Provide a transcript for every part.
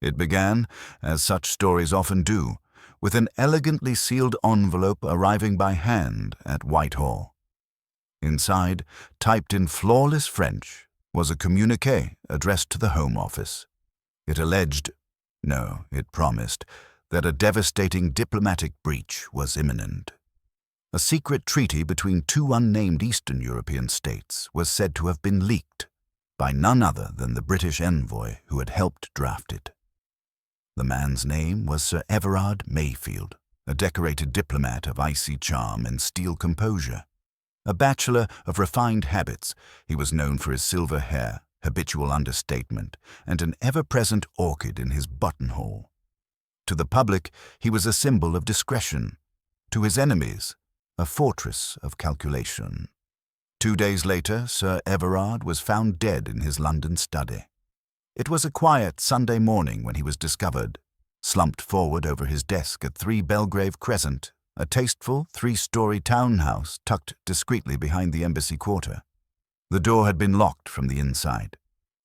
It began, as such stories often do, with an elegantly sealed envelope arriving by hand at Whitehall. Inside, typed in flawless French, was a communiqué addressed to the Home Office. It alleged, no, it promised, that a devastating diplomatic breach was imminent. A secret treaty between two unnamed Eastern European states was said to have been leaked by none other than the British envoy who had helped draft it. The man's name was Sir Everard Mayfield, a decorated diplomat of icy charm and steel composure. A bachelor of refined habits, he was known for his silver hair, habitual understatement, and an ever-present orchid in his buttonhole. To the public, he was a symbol of discretion. To his enemies, a fortress of calculation. 2 days later, Sir Everard was found dead in his London study. It was a quiet Sunday morning when he was discovered, slumped forward over his desk at 3 Belgrave Crescent, a tasteful 3-story townhouse tucked discreetly behind the embassy quarter. The door had been locked from the inside.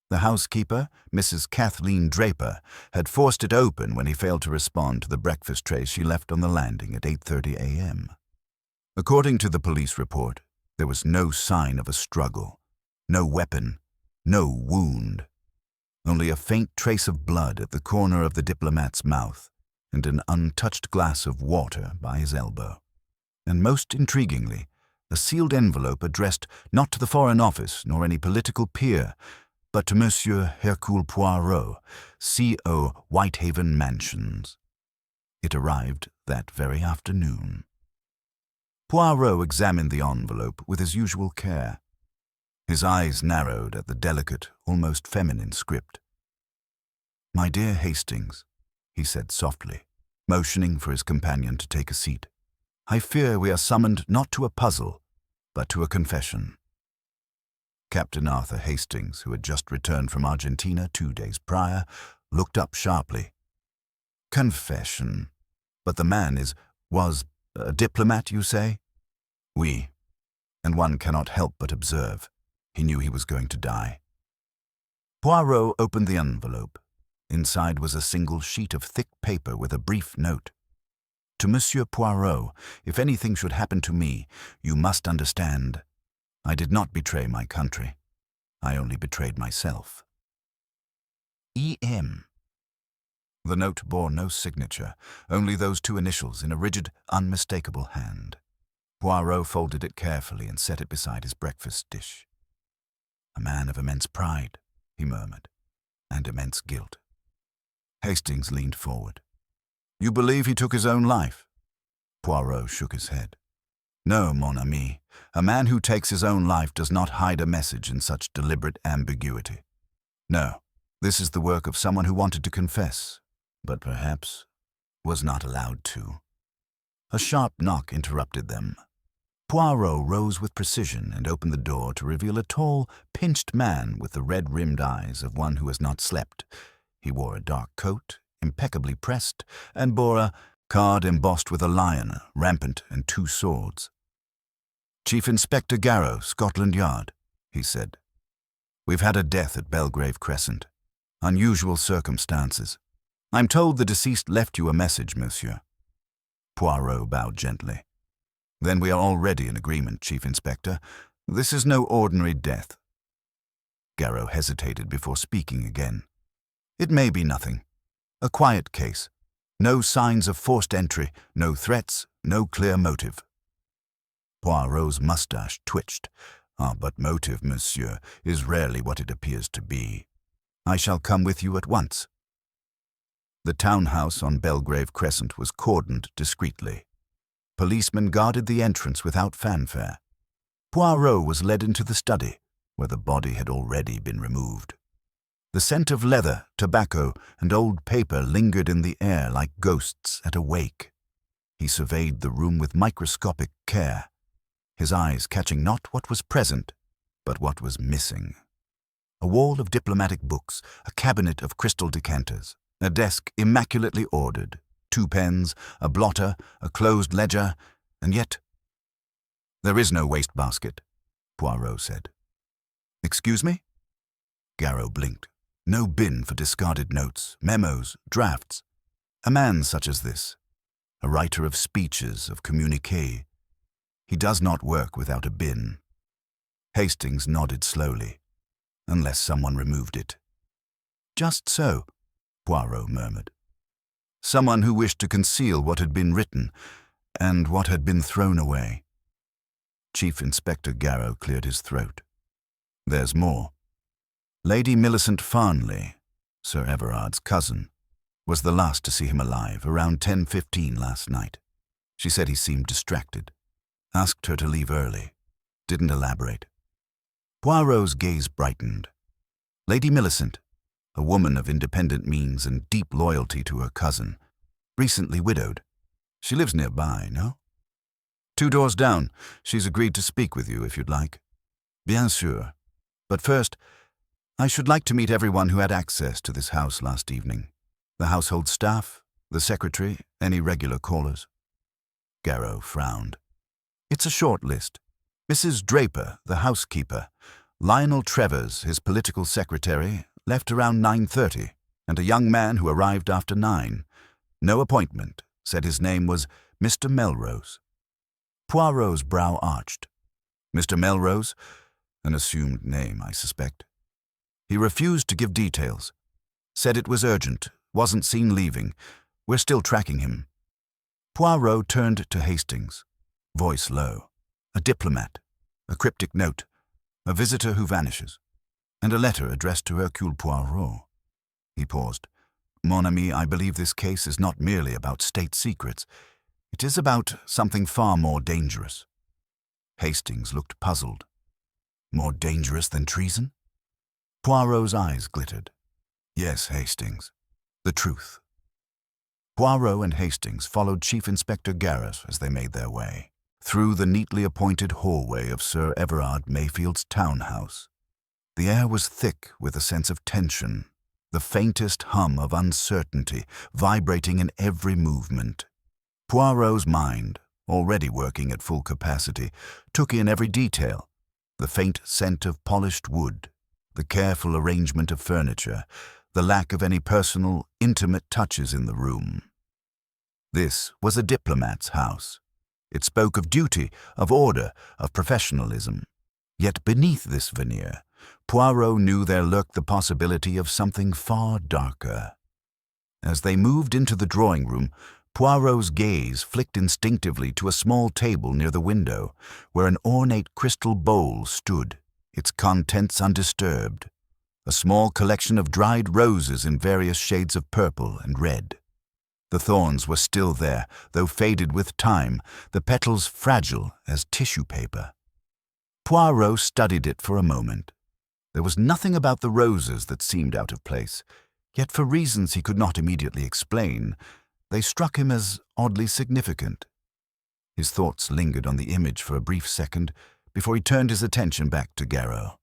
The housekeeper, Mrs. Kathleen Draper, had forced it open when he failed to respond to the breakfast tray she left on the landing at 8:30 a.m. According to the police report, there was no sign of a struggle, no weapon, no wound. Only a faint trace of blood at the corner of the diplomat's mouth and an untouched glass of water by his elbow. And most intriguingly, a sealed envelope addressed not to the Foreign Office nor any political peer, but to Monsieur Hercule Poirot, C.O. Whitehaven Mansions. It arrived that very afternoon. Poirot examined the envelope with his usual care. His eyes narrowed at the delicate, almost feminine script. "My dear Hastings," he said softly, motioning for his companion to take a seat, "I fear we are summoned not to a puzzle, but to a confession." Captain Arthur Hastings, who had just returned from Argentina 2 days prior, looked up sharply. "Confession? But the man was a diplomat, you say?" "Oui, and one cannot help but observe. He knew he was going to die." Poirot opened the envelope. Inside was a single sheet of thick paper with a brief note. "To Monsieur Poirot, if anything should happen to me, you must understand. I did not betray my country. I only betrayed myself. E.M." The note bore no signature, only those 2 initials in a rigid, unmistakable hand. Poirot folded it carefully and set it beside his breakfast dish. "A man of immense pride," he murmured, "and immense guilt." Hastings leaned forward. "You believe he took his own life?" Poirot shook his head. "No, mon ami. A man who takes his own life does not hide a message in such deliberate ambiguity. No, this is the work of someone who wanted to confess, but perhaps was not allowed to." A sharp knock interrupted them. Poirot rose with precision and opened the door to reveal a tall, pinched man with the red-rimmed eyes of one who has not slept. He wore a dark coat, impeccably pressed, and bore a card embossed with a lion, rampant, and 2 swords. "Chief Inspector Garrow, Scotland Yard," he said. "We've had a death at Belgrave Crescent. Unusual circumstances. I'm told the deceased left you a message, monsieur." Poirot bowed gently. "Then we are already in agreement, Chief Inspector. This is no ordinary death." Garrow hesitated before speaking again. "It may be nothing. A quiet case. No signs of forced entry, no threats, no clear motive." Poirot's mustache twitched. But motive, monsieur, is rarely what it appears to be. I shall come with you at once." The townhouse on Belgrave Crescent was cordoned discreetly. Policemen guarded the entrance without fanfare. Poirot was led into the study, where the body had already been removed. The scent of leather, tobacco, and old paper lingered in the air like ghosts at a wake. He surveyed the room with microscopic care, his eyes catching not what was present, but what was missing. A wall of diplomatic books, a cabinet of crystal decanters, a desk immaculately ordered, 2 pens, a blotter, a closed ledger, and yet— "There is no wastebasket," Poirot said. "Excuse me?" Garrow blinked. No bin for discarded notes, memos, drafts. A man such as this, a writer of speeches, of communiqués, he does not work without a bin. Hastings nodded slowly, unless someone removed it. Just so, Poirot murmured. Someone who wished to conceal what had been written and what had been thrown away. Chief Inspector Garrow cleared his throat. There's more. Lady Millicent Farnley, Sir Everard's cousin, was the last to see him alive, around 10:15 last night. She said he seemed distracted. Asked her to leave early. Didn't elaborate. Poirot's gaze brightened. Lady Millicent, a woman of independent means and deep loyalty to her cousin, recently widowed. She lives nearby, no? 2 doors down. She's agreed to speak with you if you'd like. Bien sûr. But first, I should like to meet everyone who had access to this house last evening. The household staff, the secretary, any regular callers. Garrow frowned. It's a short list. Mrs. Draper, the housekeeper, Lionel Trevors, his political secretary, left around 9:30, and a young man who arrived after 9. No appointment, said his name was Mr. Melrose. Poirot's brow arched. Mr. Melrose? An assumed name, I suspect. He refused to give details. Said it was urgent, wasn't seen leaving. We're still tracking him. Poirot turned to Hastings, voice low. A diplomat, a cryptic note, a visitor who vanishes, and a letter addressed to Hercule Poirot. He paused. Mon ami, I believe this case is not merely about state secrets. It is about something far more dangerous. Hastings looked puzzled. More dangerous than treason? Poirot's eyes glittered. Yes, Hastings. The truth. Poirot and Hastings followed Chief Inspector Garrett as they made their way through the neatly appointed hallway of Sir Everard Mayfield's townhouse. The air was thick with a sense of tension, the faintest hum of uncertainty vibrating in every movement. Poirot's mind, already working at full capacity, took in every detail, the faint scent of polished wood, the careful arrangement of furniture, the lack of any personal, intimate touches in the room. This was a diplomat's house. It spoke of duty, of order, of professionalism. Yet beneath this veneer, Poirot knew there lurked the possibility of something far darker. As they moved into the drawing room, Poirot's gaze flicked instinctively to a small table near the window, where an ornate crystal bowl stood, its contents undisturbed, a small collection of dried roses in various shades of purple and red. The thorns were still there, though faded with time, the petals fragile as tissue paper. Poirot studied it for a moment. There was nothing about the roses that seemed out of place, yet for reasons he could not immediately explain, they struck him as oddly significant. His thoughts lingered on the image for a brief second before he turned his attention back to Garrow.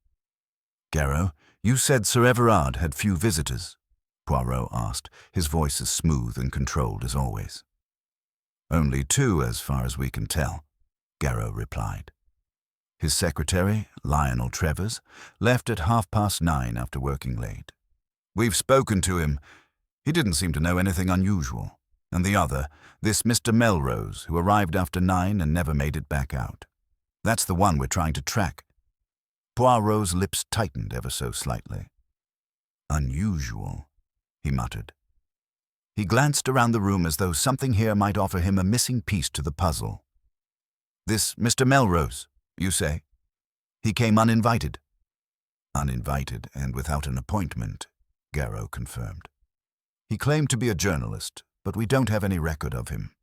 Garrow, you said Sir Everard had few visitors, Poirot asked, his voice as smooth and controlled as always. Only 2, as far as we can tell, Garrow replied. His secretary, Lionel Trevors, left at 9:30 after working late. We've spoken to him. He didn't seem to know anything unusual. And the other, this Mr. Melrose, who arrived after 9 and never made it back out. That's the one we're trying to track. Poirot's lips tightened ever so slightly. Unusual, he muttered. He glanced around the room as though something here might offer him a missing piece to the puzzle. This Mr. Melrose, you say? He came uninvited. Uninvited and without an appointment, Garrow confirmed. He claimed to be a journalist, but we don't have any record of him.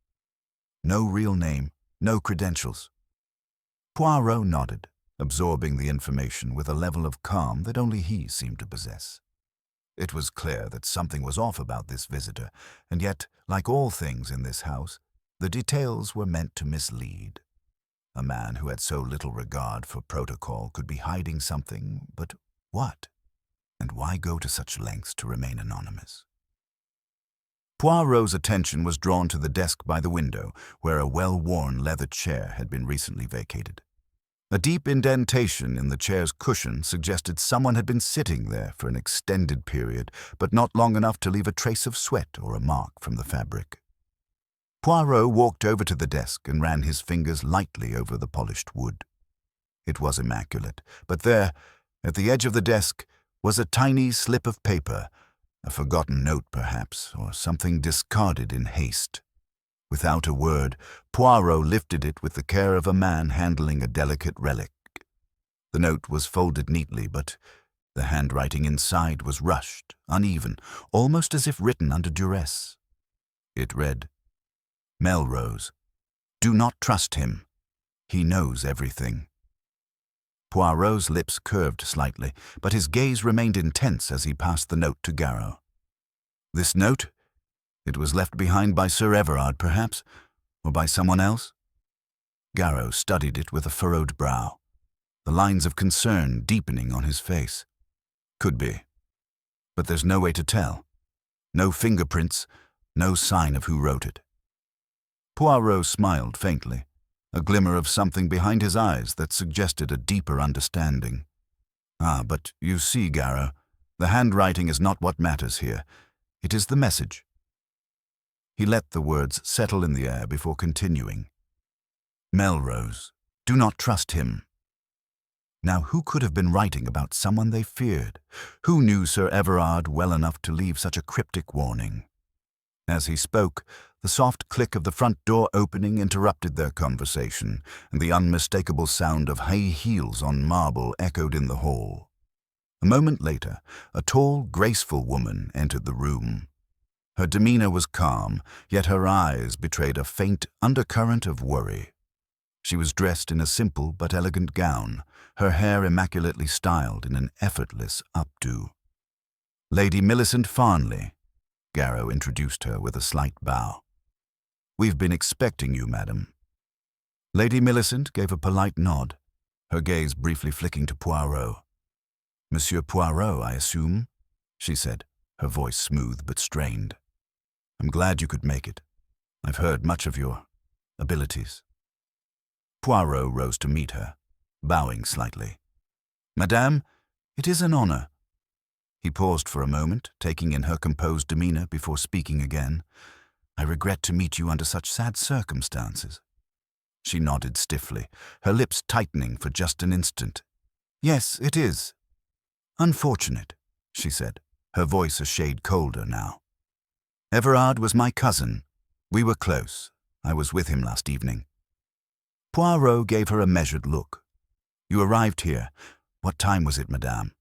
No real name, no credentials. Poirot nodded, absorbing the information with a level of calm that only he seemed to possess. It was clear that something was off about this visitor, and yet, like all things in this house, the details were meant to mislead. A man who had so little regard for protocol could be hiding something, but what? And why go to such lengths to remain anonymous? Poirot's attention was drawn to the desk by the window, where a well-worn leather chair had been recently vacated. A deep indentation in the chair's cushion suggested someone had been sitting there for an extended period, but not long enough to leave a trace of sweat or a mark from the fabric. Poirot walked over to the desk and ran his fingers lightly over the polished wood. It was immaculate, but there, at the edge of the desk, was a tiny slip of paper, a forgotten note perhaps, or something discarded in haste. Without a word, Poirot lifted it with the care of a man handling a delicate relic. The note was folded neatly, but the handwriting inside was rushed, uneven, almost as if written under duress. It read, "Melrose, do not trust him. He knows everything." Poirot's lips curved slightly, but his gaze remained intense as he passed the note to Garrow. This note? It was left behind by Sir Everard, perhaps, or by someone else? Garrow studied it with a furrowed brow, the lines of concern deepening on his face. Could be. But there's no way to tell. No fingerprints, no sign of who wrote it. Poirot smiled faintly, a glimmer of something behind his eyes that suggested a deeper understanding. But you see, Garrow, the handwriting is not what matters here. It is the message. He let the words settle in the air before continuing. Melrose, do not trust him. Now, who could have been writing about someone they feared? Who knew Sir Everard well enough to leave such a cryptic warning? As he spoke, the soft click of the front door opening interrupted their conversation, and the unmistakable sound of high heels on marble echoed in the hall. A moment later, a tall, graceful woman entered the room. Her demeanor was calm, yet her eyes betrayed a faint undercurrent of worry. She was dressed in a simple but elegant gown, her hair immaculately styled in an effortless updo. Lady Millicent Farnley, Garrow introduced her with a slight bow. We've been expecting you, madam. Lady Millicent gave a polite nod, her gaze briefly flicking to Poirot. Monsieur Poirot, I assume, she said, her voice smooth but strained. I'm glad you could make it. I've heard much of your abilities. Poirot rose to meet her, bowing slightly. Madame, it is an honor. He paused for a moment, taking in her composed demeanor before speaking again. I regret to meet you under such sad circumstances. She nodded stiffly, her lips tightening for just an instant. Yes, it is. Unfortunate, she said, her voice a shade colder now. Everard was my cousin. We were close. I was with him last evening. Poirot gave her a measured look. You arrived here. What time was it, madame?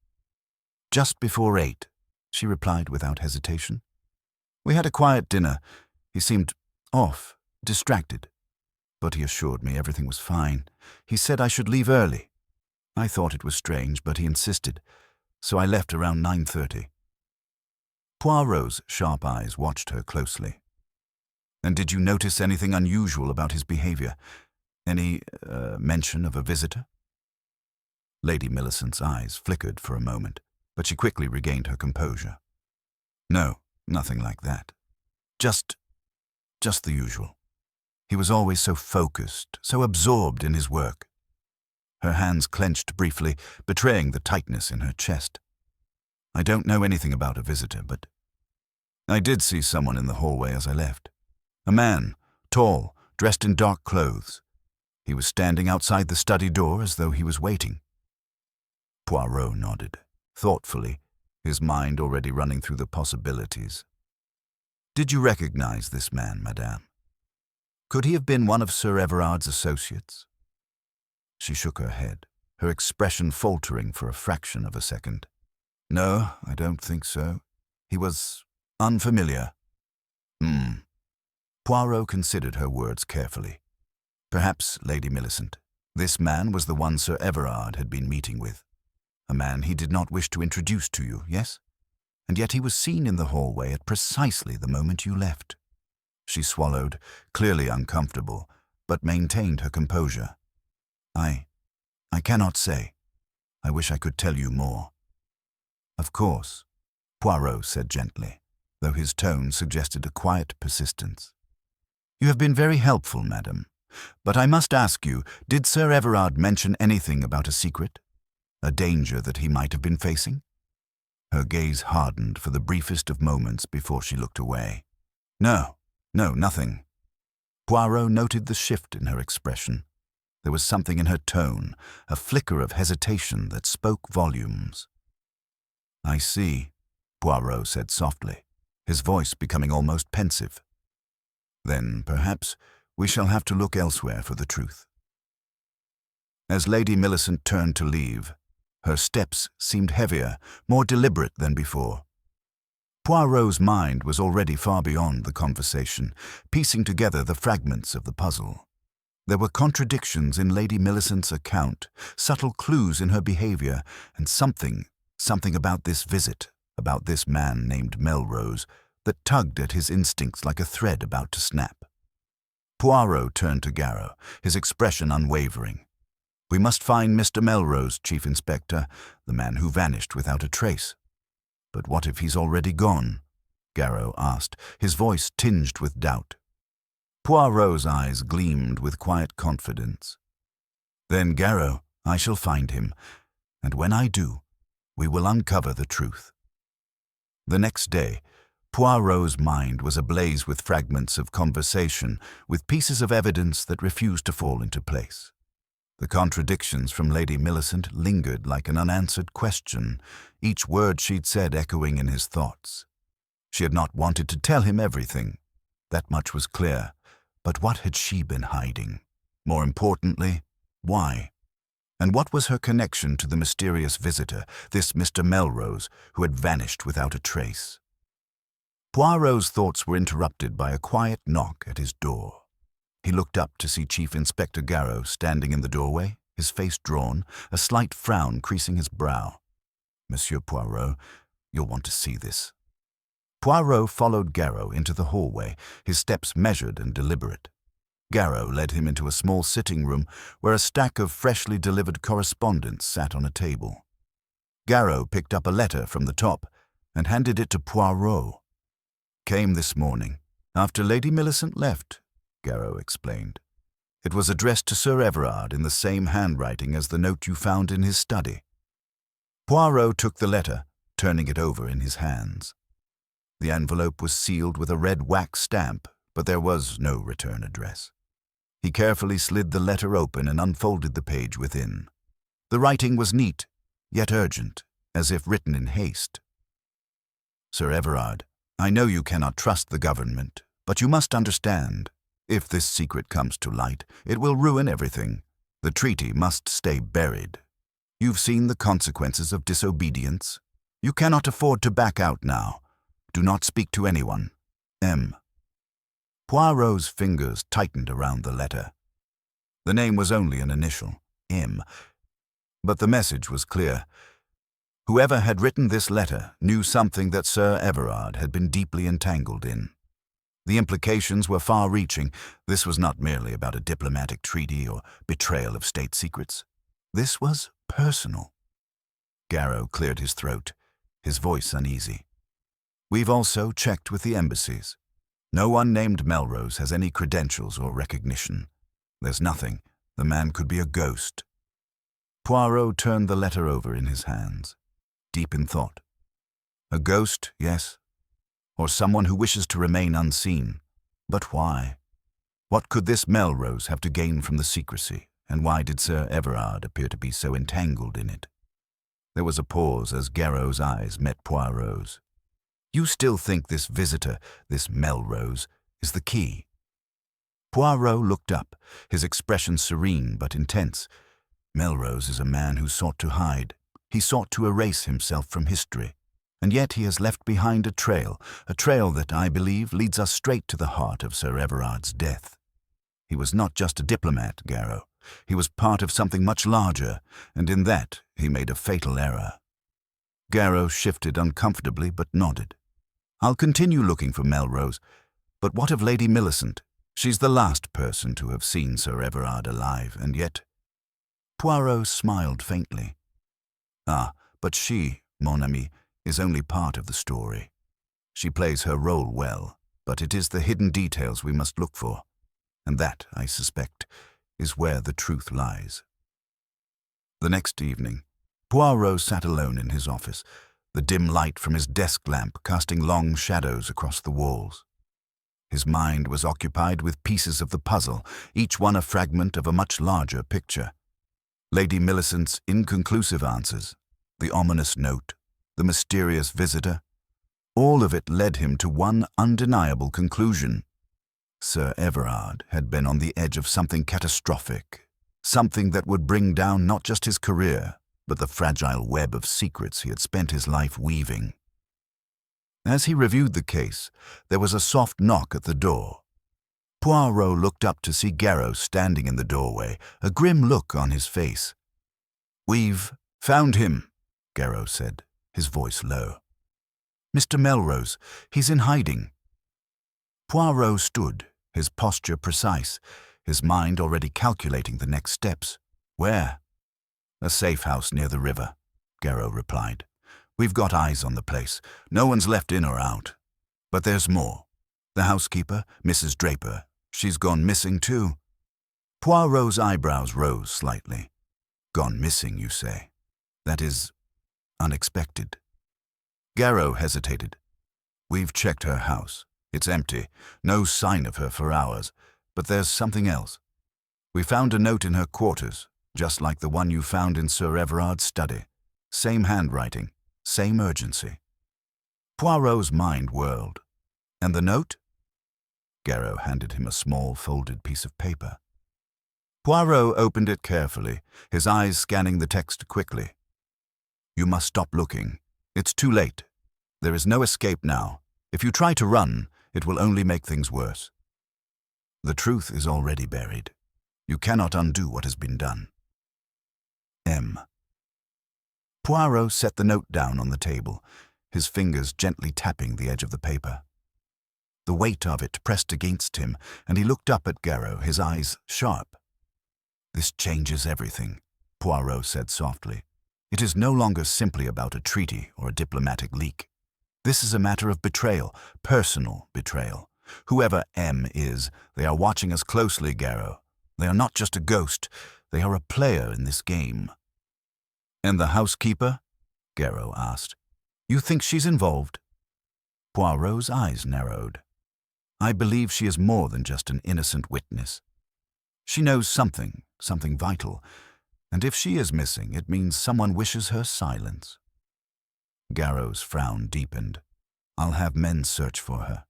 Just before 8, she replied without hesitation. We had a quiet dinner. He seemed off, distracted. But he assured me everything was fine. He said I should leave early. I thought it was strange, but he insisted, so I left around 9:30. Poirot's sharp eyes watched her closely. And did you notice anything unusual about his behavior? Any mention of a visitor? Lady Millicent's eyes flickered for a moment, but she quickly regained her composure. No, nothing like that. Just the usual. He was always so focused, so absorbed in his work. Her hands clenched briefly, betraying the tightness in her chest. I don't know anything about a visitor, but I did see someone in the hallway as I left. A man, tall, dressed in dark clothes. He was standing outside the study door as though he was waiting. Poirot nodded, thoughtfully, his mind already running through the possibilities. Did you recognize this man, madame? Could he have been one of Sir Everard's associates? She shook her head, her expression faltering for a fraction of a second. No, I don't think so. He was unfamiliar. Poirot considered her words carefully. Perhaps, Lady Millicent, this man was the one Sir Everard had been meeting with. A man he did not wish to introduce to you, yes? And yet he was seen in the hallway at precisely the moment you left. She swallowed, clearly uncomfortable, but maintained her composure. I cannot say. I wish I could tell you more. Of course, Poirot said gently, though his tone suggested a quiet persistence. You have been very helpful, madam. But I must ask you, did Sir Everard mention anything about a secret? A danger that he might have been facing?" Her gaze hardened for the briefest of moments before she looked away. No, nothing." Poirot noted the shift in her expression. There was something in her tone, a flicker of hesitation that spoke volumes. "I see," Poirot said softly, his voice becoming almost pensive. "Then perhaps we shall have to look elsewhere for the truth." As Lady Millicent turned to leave, her steps seemed heavier, more deliberate than before. Poirot's mind was already far beyond the conversation, piecing together the fragments of the puzzle. There were contradictions in Lady Millicent's account, subtle clues in her behavior, and something about this visit, about this man named Melrose, that tugged at his instincts like a thread about to snap. Poirot turned to Garrow, his expression unwavering. "We must find Mr. Melrose, Chief Inspector, the man who vanished without a trace." "But what if he's already gone?" Garrow asked, his voice tinged with doubt. Poirot's eyes gleamed with quiet confidence. "Then, Garrow, I shall find him, and when I do, we will uncover the truth." The next day, Poirot's mind was ablaze with fragments of conversation, with pieces of evidence that refused to fall into place. The contradictions from Lady Millicent lingered like an unanswered question, each word she'd said echoing in his thoughts. She had not wanted to tell him everything. That much was clear. But what had she been hiding? More importantly, why? And what was her connection to the mysterious visitor, this Mr. Melrose, who had vanished without a trace? Poirot's thoughts were interrupted by a quiet knock at his door. He looked up to see Chief Inspector Garrow standing in the doorway, his face drawn, a slight frown creasing his brow. "Monsieur Poirot, you'll want to see this." Poirot followed Garrow into the hallway, his steps measured and deliberate. Garrow led him into a small sitting room where a stack of freshly delivered correspondence sat on a table. Garrow picked up a letter from the top and handed it to Poirot. "Came this morning, after Lady Millicent left," Garrow explained. "It was addressed to Sir Everard in the same handwriting as the note you found in his study." Poirot took the letter, turning it over in his hands. The envelope was sealed with a red wax stamp, but there was no return address. He carefully slid the letter open and unfolded the page within. The writing was neat, yet urgent, as if written in haste. "Sir Everard, I know you cannot trust the government, but you must understand. If this secret comes to light, it will ruin everything. The treaty must stay buried. You've seen the consequences of disobedience. You cannot afford to back out now. Do not speak to anyone. M." Poirot's fingers tightened around the letter. The name was only an initial, M, but the message was clear. Whoever had written this letter knew something that Sir Everard had been deeply entangled in. The implications were far-reaching. This was not merely about a diplomatic treaty or betrayal of state secrets. This was personal. Garrow cleared his throat, his voice uneasy. "We've also checked with the embassies. No one named Melrose has any credentials or recognition. There's nothing. The man could be a ghost." Poirot turned the letter over in his hands, deep in thought. A ghost, yes, or someone who wishes to remain unseen. But why? What could this Melrose have to gain from the secrecy, and why did Sir Everard appear to be so entangled in it? There was a pause as Garrow's eyes met Poirot's. "You still think this visitor, this Melrose, is the key?" Poirot looked up, his expression serene but intense. "Melrose is a man who sought to hide. He sought to erase himself from history. And yet he has left behind a trail that, I believe, leads us straight to the heart of Sir Everard's death. He was not just a diplomat, Garrow. He was part of something much larger, and in that he made a fatal error." Garrow shifted uncomfortably but nodded. "I'll continue looking for Melrose, but what of Lady Millicent? She's the last person to have seen Sir Everard alive, and yet—" Poirot smiled faintly. "Ah, but she, mon ami, is only part of the story. She plays her role well, but it is the hidden details we must look for. And that, I suspect, is where the truth lies. The next evening, Poirot sat alone in his office, the dim light from his desk lamp casting long shadows across the walls. His mind was occupied with pieces of the puzzle, each one a fragment of a much larger picture. Lady Millicent's inconclusive answers, the ominous note, the mysterious visitor, all of it led him to one undeniable conclusion. Sir Everard had been on the edge of something catastrophic, something that would bring down not just his career, but the fragile web of secrets he had spent his life weaving. As he reviewed the case, there was a soft knock at the door. Poirot looked up to see Garrow standing in the doorway, a grim look on his face. "We've found him," Garrow said, his voice low. "Mr. Melrose, he's in hiding." Poirot stood, his posture precise, his mind already calculating the next steps. "Where?" "A safe house near the river," Garrow replied. "We've got eyes on the place. No one's left in or out. But there's more. The housekeeper, Mrs. Draper, she's gone missing too." Poirot's eyebrows rose slightly. "Gone missing, you say? That is unexpected." Garrow hesitated. "We've checked her house. It's empty. No sign of her for hours. But there's something else. We found a note in her quarters, just like the one you found in Sir Everard's study. Same handwriting, same urgency." Poirot's mind whirled. "And the note?" Garrow handed him a small folded piece of paper. Poirot opened it carefully, his eyes scanning the text quickly. "You must stop looking. It's too late. There is no escape now. If you try to run, it will only make things worse. The truth is already buried. You cannot undo what has been done. M." Poirot set the note down on the table, his fingers gently tapping the edge of the paper. The weight of it pressed against him, and he looked up at Garrow, his eyes sharp. "This changes everything," Poirot said softly. "It is no longer simply about a treaty or a diplomatic leak. This is a matter of betrayal, personal betrayal. Whoever M is, they are watching us closely, Garrow. They are not just a ghost, they are a player in this game." "And the housekeeper?" Garrow asked. "You think she's involved?" Poirot's eyes narrowed. "I believe she is more than just an innocent witness. She knows something vital, and if she is missing, it means someone wishes her silence." Garrow's frown deepened. "I'll have men search for her."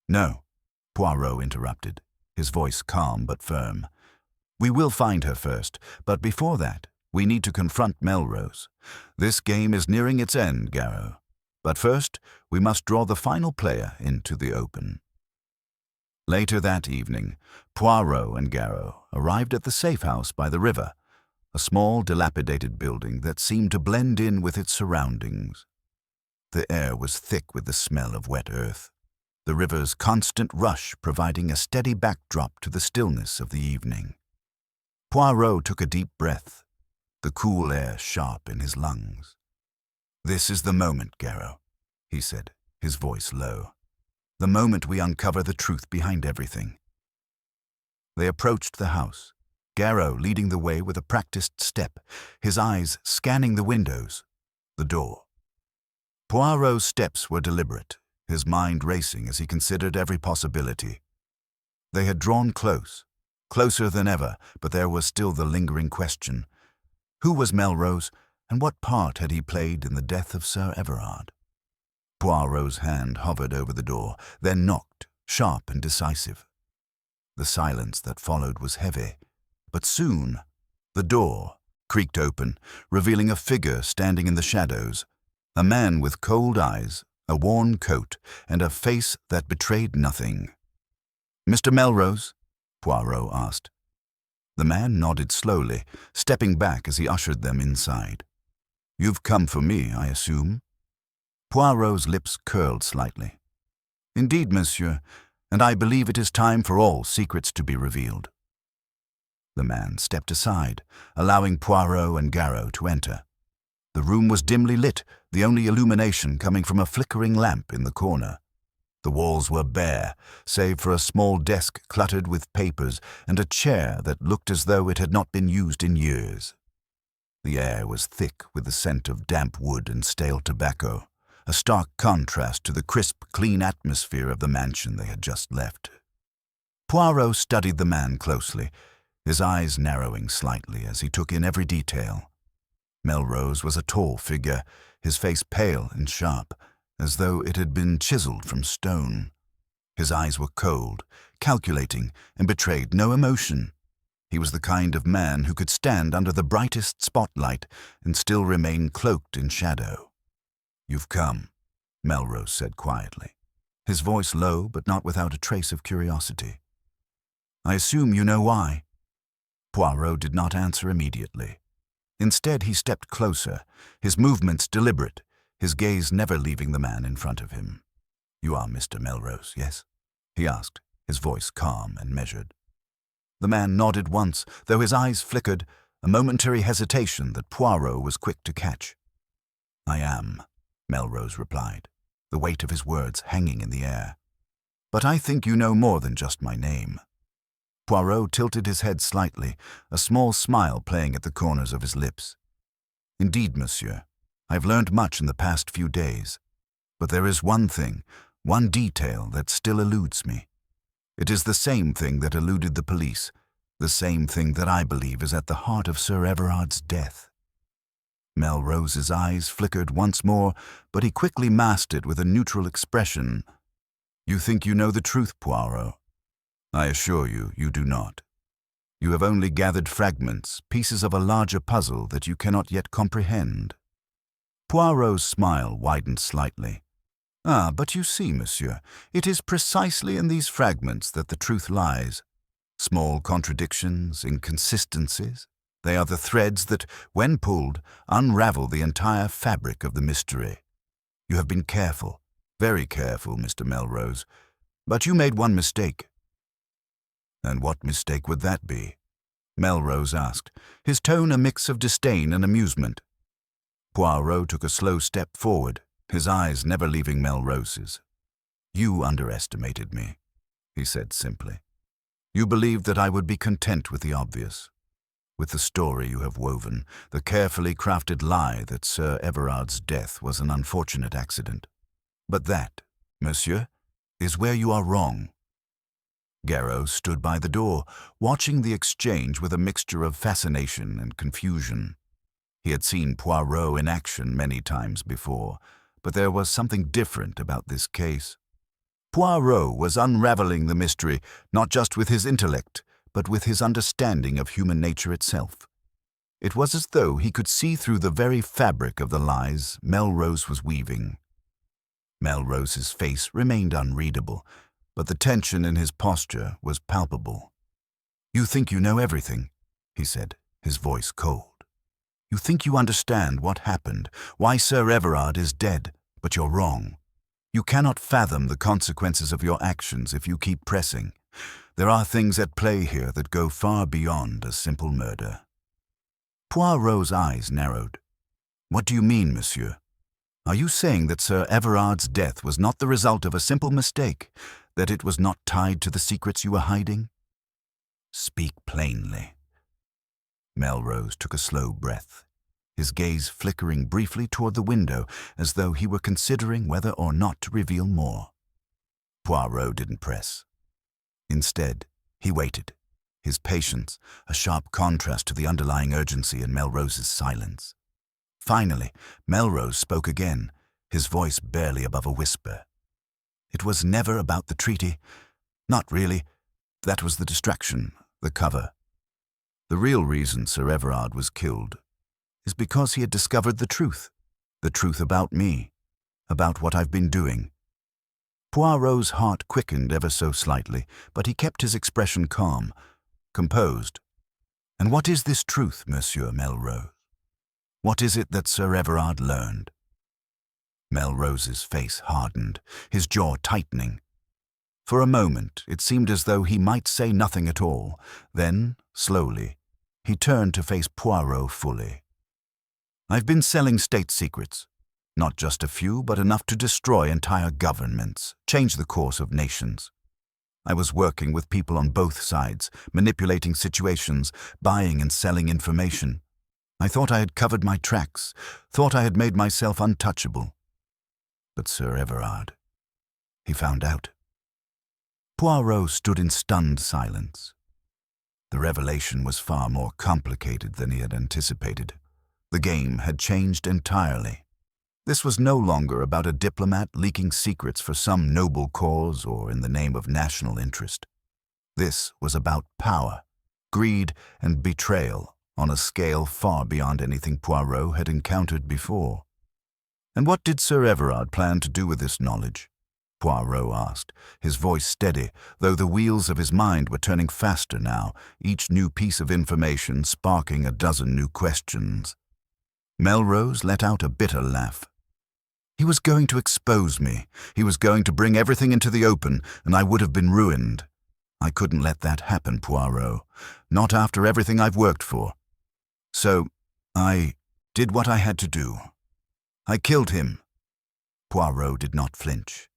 "No," Poirot interrupted, his voice calm but firm. "We will find her first, but before that, we need to confront Melrose. This game is nearing its end, Garrow. But first, we must draw the final player into the open." Later that evening, Poirot and Garrow arrived at the safe house by the river, a small, dilapidated building that seemed to blend in with its surroundings. The air was thick with the smell of wet earth, the river's constant rush providing a steady backdrop to the stillness of the evening. Poirot took a deep breath, the cool air sharp in his lungs. "This is the moment, Garrow," he said, his voice low. "The moment we uncover the truth behind everything." They approached the house, Garrow leading the way with a practiced step, his eyes scanning the windows, the door. Poirot's steps were deliberate, his mind racing as he considered every possibility. They had drawn close, closer than ever, but there was still the lingering question. Who was Melrose, and what part had he played in the death of Sir Everard? Poirot's hand hovered over the door, then knocked, sharp and decisive. The silence that followed was heavy, but soon the door creaked open, revealing a figure standing in the shadows, a man with cold eyes, a worn coat, and a face that betrayed nothing. "Mr. Melrose?" Poirot asked. The man nodded slowly, stepping back as he ushered them inside. "You've come for me, I assume?" Poirot's lips curled slightly. "Indeed, monsieur, and I believe it is time for all secrets to be revealed." The man stepped aside, allowing Poirot and Garrow to enter. The room was dimly lit, the only illumination coming from a flickering lamp in the corner. The walls were bare, save for a small desk cluttered with papers and a chair that looked as though it had not been used in years. The air was thick with the scent of damp wood and stale tobacco, a stark contrast to the crisp, clean atmosphere of the mansion they had just left. Poirot studied the man closely, his eyes narrowing slightly as he took in every detail. Melrose was a tall figure, his face pale and sharp, as though it had been chiseled from stone. His eyes were cold, calculating, and betrayed no emotion. He was the kind of man who could stand under the brightest spotlight and still remain cloaked in shadow. "You've come," Melrose said quietly, his voice low but not without a trace of curiosity. "I assume you know why." Poirot did not answer immediately. Instead, he stepped closer, his movements deliberate, his gaze never leaving the man in front of him. "You are Mr. Melrose, yes?" he asked, his voice calm and measured. The man nodded once, though his eyes flickered, a momentary hesitation that Poirot was quick to catch. "I am," Melrose replied, the weight of his words hanging in the air. "But I think you know more than just my name." Poirot tilted his head slightly, a small smile playing at the corners of his lips. "Indeed, monsieur, I've learned much in the past few days. But there is one thing, one detail that still eludes me. It is the same thing that eluded the police, the same thing that I believe is at the heart of Sir Everard's death." Melrose's eyes flickered once more, but he quickly masked it with a neutral expression. "You think you know the truth, Poirot? I assure you, you do not. You have only gathered fragments, pieces of a larger puzzle that you cannot yet comprehend." Poirot's smile widened slightly. "Ah, but you see, monsieur, it is precisely in these fragments that the truth lies. Small contradictions, inconsistencies, they are the threads that, when pulled, unravel the entire fabric of the mystery. You have been careful, very careful, Mr. Melrose, but you made one mistake." "And what mistake would that be?" Melrose asked, his tone a mix of disdain and amusement. Poirot took a slow step forward, his eyes never leaving Melrose's. "You underestimated me," he said simply. "You believed that I would be content with the obvious, with the story you have woven, the carefully crafted lie that Sir Everard's death was an unfortunate accident. But that, monsieur, is where you are wrong." Garrow stood by the door, watching the exchange with a mixture of fascination and confusion. He had seen Poirot in action many times before, but there was something different about this case. Poirot was unraveling the mystery, not just with his intellect, but with his understanding of human nature itself. It was as though he could see through the very fabric of the lies Melrose was weaving. Melrose's face remained unreadable, but the tension in his posture was palpable. "You think you know everything," he said, his voice cold. "You think you understand what happened, why Sir Everard is dead, but you're wrong. You cannot fathom the consequences of your actions if you keep pressing. There are things at play here that go far beyond a simple murder." Poirot's eyes narrowed. "What do you mean, monsieur? Are you saying that Sir Everard's death was not the result of a simple mistake, that it was not tied to the secrets you were hiding?" "Speak plainly." Melrose took a slow breath, his gaze flickering briefly toward the window as though he were considering whether or not to reveal more. Poirot didn't press. Instead, he waited, his patience a sharp contrast to the underlying urgency in Melrose's silence. Finally, Melrose spoke again, his voice barely above a whisper. "It was never about the treaty. Not really. That was the distraction, the cover. The real reason Sir Everard was killed is because he had discovered the truth about me, about what I've been doing." Poirot's heart quickened ever so slightly, but he kept his expression calm, composed. "And what is this truth, Monsieur Melrose? What is it that Sir Everard learned?" Melrose's face hardened, his jaw tightening. For a moment, it seemed as though he might say nothing at all. Then, slowly, he turned to face Poirot fully. "I've been selling state secrets. Not just a few, but enough to destroy entire governments, change the course of nations. I was working with people on both sides, manipulating situations, buying and selling information. I thought I had covered my tracks, thought I had made myself untouchable. But Sir Everard, he found out. Poirot stood in stunned silence. The revelation was far more complicated than he had anticipated. The game had changed entirely. This was no longer about a diplomat leaking secrets for some noble cause or in the name of national interest. This was about power, greed, and betrayal on a scale far beyond anything Poirot had encountered before. And what did Sir Everard plan to do with this knowledge? Poirot asked, his voice steady, though the wheels of his mind were turning faster now, each new piece of information sparking a dozen new questions. Melrose let out a bitter laugh. He was going to expose me. He was going to bring everything into the open, and I would have been ruined. I couldn't let that happen, Poirot. Not after everything I've worked for. So, I did what I had to do. I killed him. Poirot did not flinch.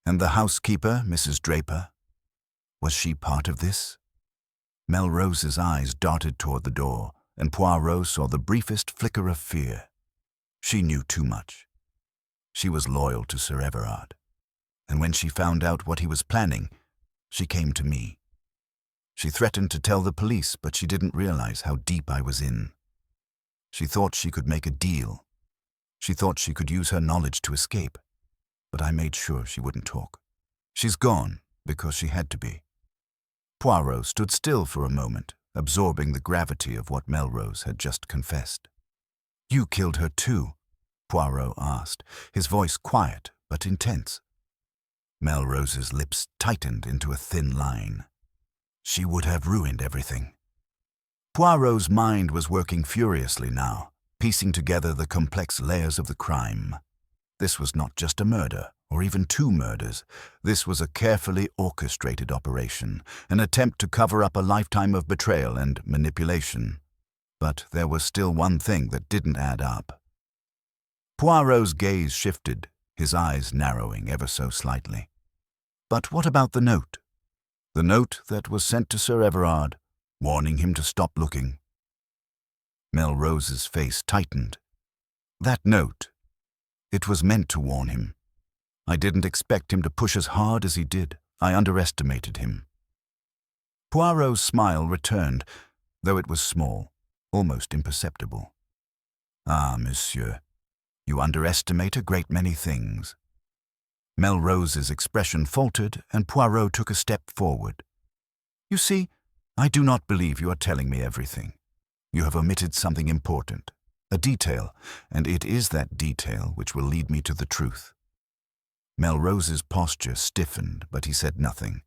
And the housekeeper, Mrs. Draper, was she part of this? Melrose's eyes darted toward the door, and Poirot saw the briefest flicker of fear. She knew too much. She was loyal to Sir Everard, and when she found out what he was planning, she came to me. She threatened to tell the police, but she didn't realize how deep I was in. She thought she could make a deal. She thought she could use her knowledge to escape, but I made sure she wouldn't talk. She's gone because she had to be. Poirot stood still for a moment, absorbing the gravity of what Melrose had just confessed. "You killed her too?" Poirot asked, his voice quiet but intense. Melrose's lips tightened into a thin line. She would have ruined everything. Poirot's mind was working furiously now, piecing together the complex layers of the crime. This was not just a murder, or even two murders. This was a carefully orchestrated operation, an attempt to cover up a lifetime of betrayal and manipulation. But there was still one thing that didn't add up. Poirot's gaze shifted, his eyes narrowing ever so slightly. But what about the note? The note that was sent to Sir Everard, warning him to stop looking. Melrose's face tightened. That note, it was meant to warn him. I didn't expect him to push as hard as he did. I underestimated him. Poirot's smile returned, though it was small, almost imperceptible. "Ah, monsieur, you underestimate a great many things." Melrose's expression faltered, and Poirot took a step forward. "You see, I do not believe you are telling me everything. You have omitted something important, a detail, and it is that detail which will lead me to the truth." Melrose's posture stiffened, but he said nothing.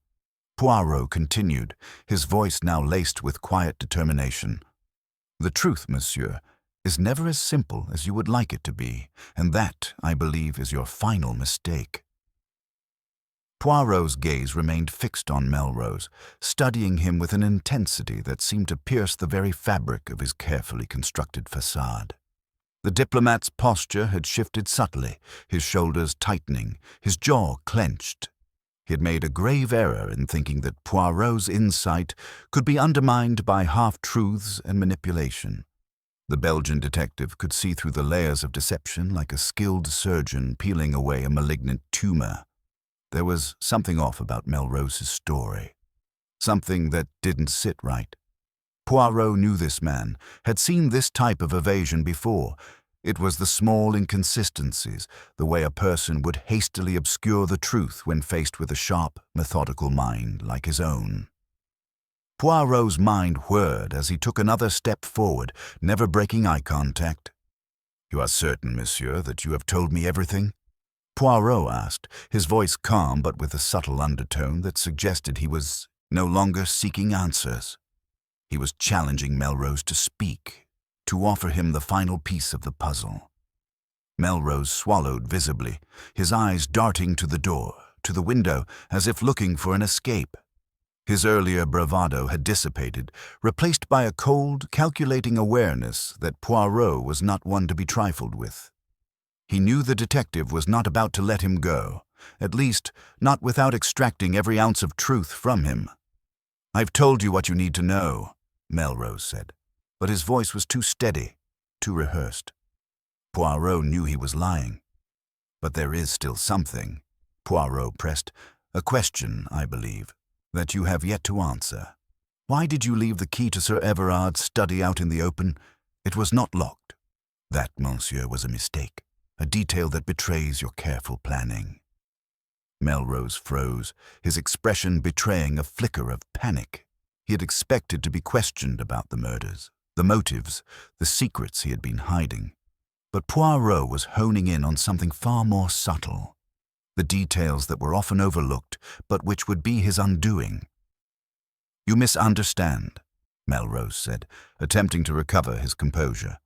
Poirot continued, his voice now laced with quiet determination. "The truth, monsieur, is never as simple as you would like it to be, and that, I believe, is your final mistake." Poirot's gaze remained fixed on Melrose, studying him with an intensity that seemed to pierce the very fabric of his carefully constructed facade. The diplomat's posture had shifted subtly, his shoulders tightening, his jaw clenched. He had made a grave error in thinking that Poirot's insight could be undermined by half-truths and manipulation. The Belgian detective could see through the layers of deception like a skilled surgeon peeling away a malignant tumor. There was something off about Melrose's story, something that didn't sit right. Poirot knew this man, had seen this type of evasion before. It was the small inconsistencies, the way a person would hastily obscure the truth when faced with a sharp, methodical mind like his own. Poirot's mind whirred as he took another step forward, never breaking eye contact. "You are certain, monsieur, that you have told me everything?" Poirot asked, his voice calm but with a subtle undertone that suggested he was no longer seeking answers. He was challenging Melrose to speak, to offer him the final piece of the puzzle. Melrose swallowed visibly, his eyes darting to the door, to the window, as if looking for an escape. His earlier bravado had dissipated, replaced by a cold, calculating awareness that Poirot was not one to be trifled with. He knew the detective was not about to let him go, at least not without extracting every ounce of truth from him. "I've told you what you need to know," Melrose said, but his voice was too steady, too rehearsed. Poirot knew he was lying. "But there is still something," Poirot pressed, "a question, I believe, that you have yet to answer. Why did you leave the key to Sir Everard's study out in the open? It was not locked." "That, monsieur, was a mistake, a detail that betrays your careful planning." Melrose froze, his expression betraying a flicker of panic. He had expected to be questioned about the murders, the motives, the secrets he had been hiding. But Poirot was honing in on something far more subtle, the details that were often overlooked, but which would be his undoing. "You misunderstand," Melrose said, attempting to recover his composure.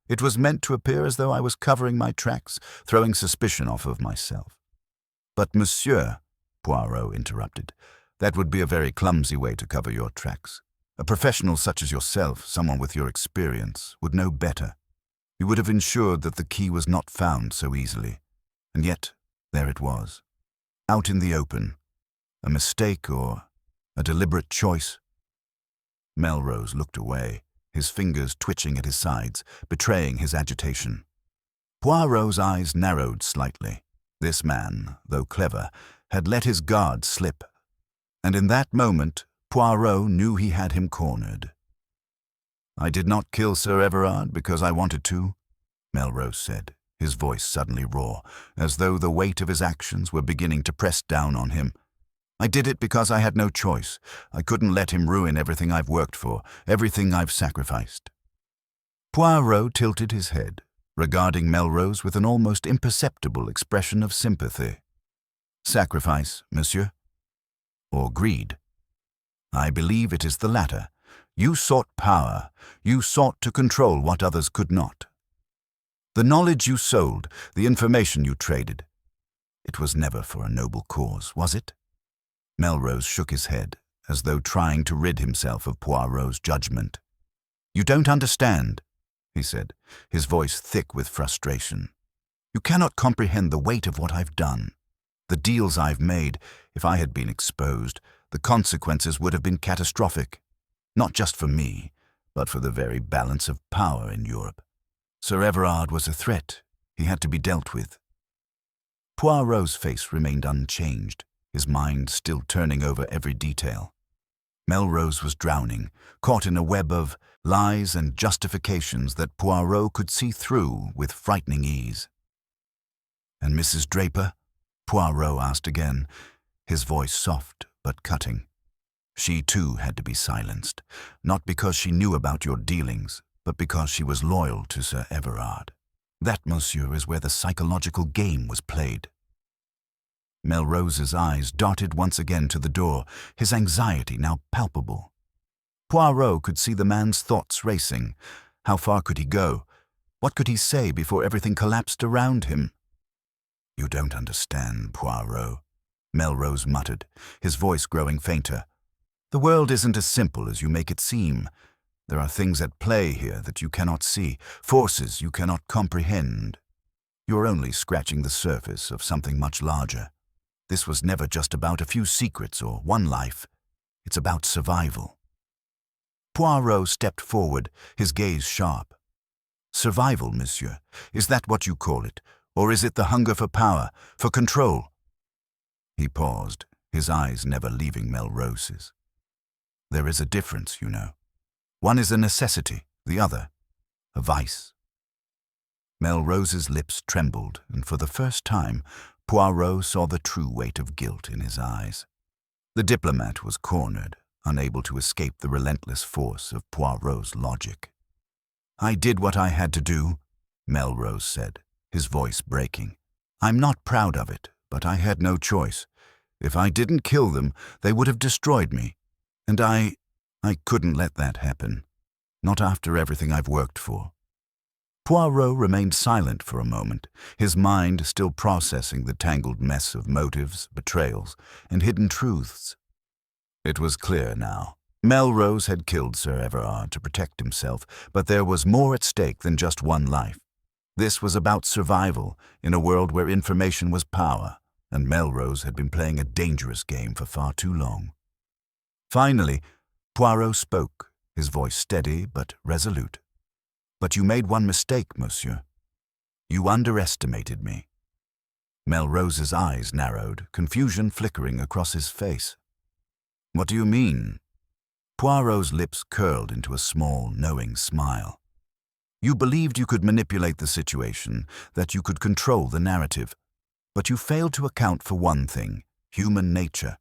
"It was meant to appear as though I was covering my tracks, throwing suspicion off of myself." "But, monsieur," Poirot interrupted, "that would be a very clumsy way to cover your tracks. A professional such as yourself, someone with your experience, would know better. You would have ensured that the key was not found so easily. And yet, there it was, out in the open. A mistake or a deliberate choice?" Melrose looked away, his fingers twitching at his sides, betraying his agitation. Poirot's eyes narrowed slightly. This man, though clever, had let his guard slip. And in that moment, Poirot knew he had him cornered. "I did not kill Sir Everard because I wanted to," Melrose said, his voice suddenly raw, as though the weight of his actions were beginning to press down on him. "I did it because I had no choice. I couldn't let him ruin everything I've worked for, everything I've sacrificed." Poirot tilted his head, regarding Melrose with an almost imperceptible expression of sympathy. "Sacrifice, monsieur? Or greed?" "I believe it is the latter. You sought power. You sought to control what others could not. The knowledge you sold, the information you traded. It was never for a noble cause, was it?" Melrose shook his head, as though trying to rid himself of Poirot's judgment. "You don't understand," he said, his voice thick with frustration. "You cannot comprehend the weight of what I've done. The deals I've made, if I had been exposed, the consequences would have been catastrophic. Not just for me, but for the very balance of power in Europe. Sir Everard was a threat. He had to be dealt with." Poirot's face remained unchanged, his mind still turning over every detail. Melrose was drowning, caught in a web of lies and justifications that Poirot could see through with frightening ease. "And Mrs. Draper?" Poirot asked again, his voice soft but cutting. "She too had to be silenced, not because she knew about your dealings, but because she was loyal to Sir Everard. That, monsieur, is where the psychological game was played." Melrose's eyes darted once again to the door, his anxiety now palpable. Poirot could see the man's thoughts racing. How far could he go? What could he say before everything collapsed around him? "You don't understand, Poirot," Melrose muttered, his voice growing fainter. "The world isn't as simple as you make it seem. There are things at play here that you cannot see, forces you cannot comprehend. You're only scratching the surface of something much larger. This was never just about a few secrets or one life. It's about survival." Poirot stepped forward, his gaze sharp. "Survival, monsieur, is that what you call it? Or is it the hunger for power, for control?" He paused, his eyes never leaving Melrose's. "There is a difference, you know. One is a necessity, the other, a vice." Melrose's lips trembled, and for the first time, Poirot saw the true weight of guilt in his eyes. The diplomat was cornered, unable to escape the relentless force of Poirot's logic. "I did what I had to do," Melrose said, his voice breaking. "I'm not proud of it, but I had no choice. If I didn't kill them, they would have destroyed me. And I couldn't let that happen. Not after everything I've worked for." Poirot remained silent for a moment, his mind still processing the tangled mess of motives, betrayals, and hidden truths. It was clear now. Melrose had killed Sir Everard to protect himself, but there was more at stake than just one life. This was about survival in a world where information was power, and Melrose had been playing a dangerous game for far too long. Finally, Poirot spoke, his voice steady but resolute. "But you made one mistake, monsieur. You underestimated me." Melrose's eyes narrowed, confusion flickering across his face. "What do you mean?" Poirot's lips curled into a small, knowing smile. "You believed you could manipulate the situation, that you could control the narrative. But you failed to account for one thing, human nature.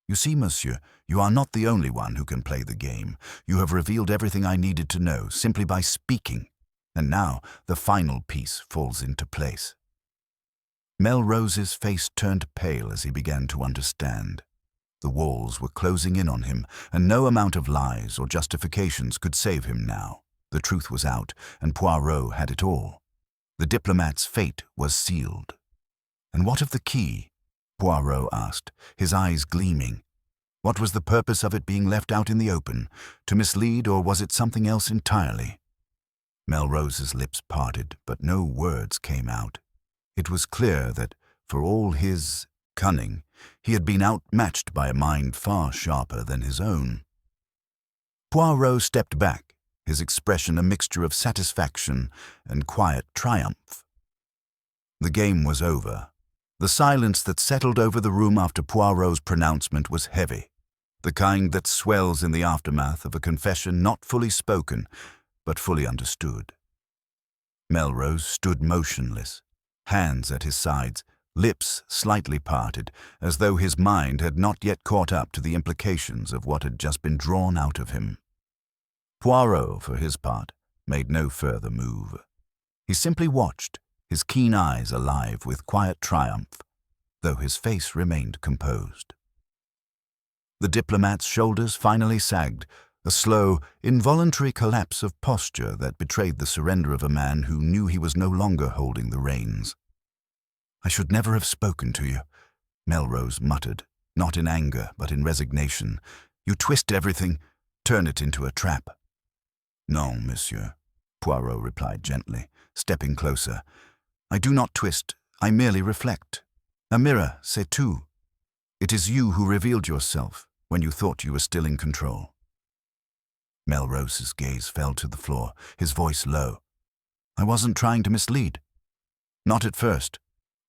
You see, monsieur, you are not the only one who can play the game. You have revealed everything I needed to know simply by speaking, and now the final piece falls into place." Melrose's face turned pale as he began to understand. The walls were closing in on him, and no amount of lies or justifications could save him now. The truth was out, and Poirot had it all. The diplomat's fate was sealed. "And what of the key?" Poirot asked, his eyes gleaming. What was the purpose of it being left out in the open? To mislead, or was it something else entirely? Melrose's lips parted, but no words came out. It was clear that, for all his cunning, he had been outmatched by a mind far sharper than his own. Poirot stepped back, his expression a mixture of satisfaction and quiet triumph. The game was over. The silence that settled over the room after Poirot's pronouncement was heavy, the kind that swells in the aftermath of a confession not fully spoken, but fully understood. Melrose stood motionless, hands at his sides, lips slightly parted, as though his mind had not yet caught up to the implications of what had just been drawn out of him. Poirot, for his part, made no further move. He simply watched, his keen eyes alive with quiet triumph, though his face remained composed. The diplomat's shoulders finally sagged, a slow, involuntary collapse of posture that betrayed the surrender of a man who knew he was no longer holding the reins. "I should never have spoken to you," Melrose muttered, not in anger but in resignation. "You twist everything, turn it into a trap." "Non, monsieur," Poirot replied gently, stepping closer. "I do not twist, I merely reflect. A mirror, c'est tout. It is you who revealed yourself when you thought you were still in control." Melrose's gaze fell to the floor, his voice low. "I wasn't trying to mislead. Not at first.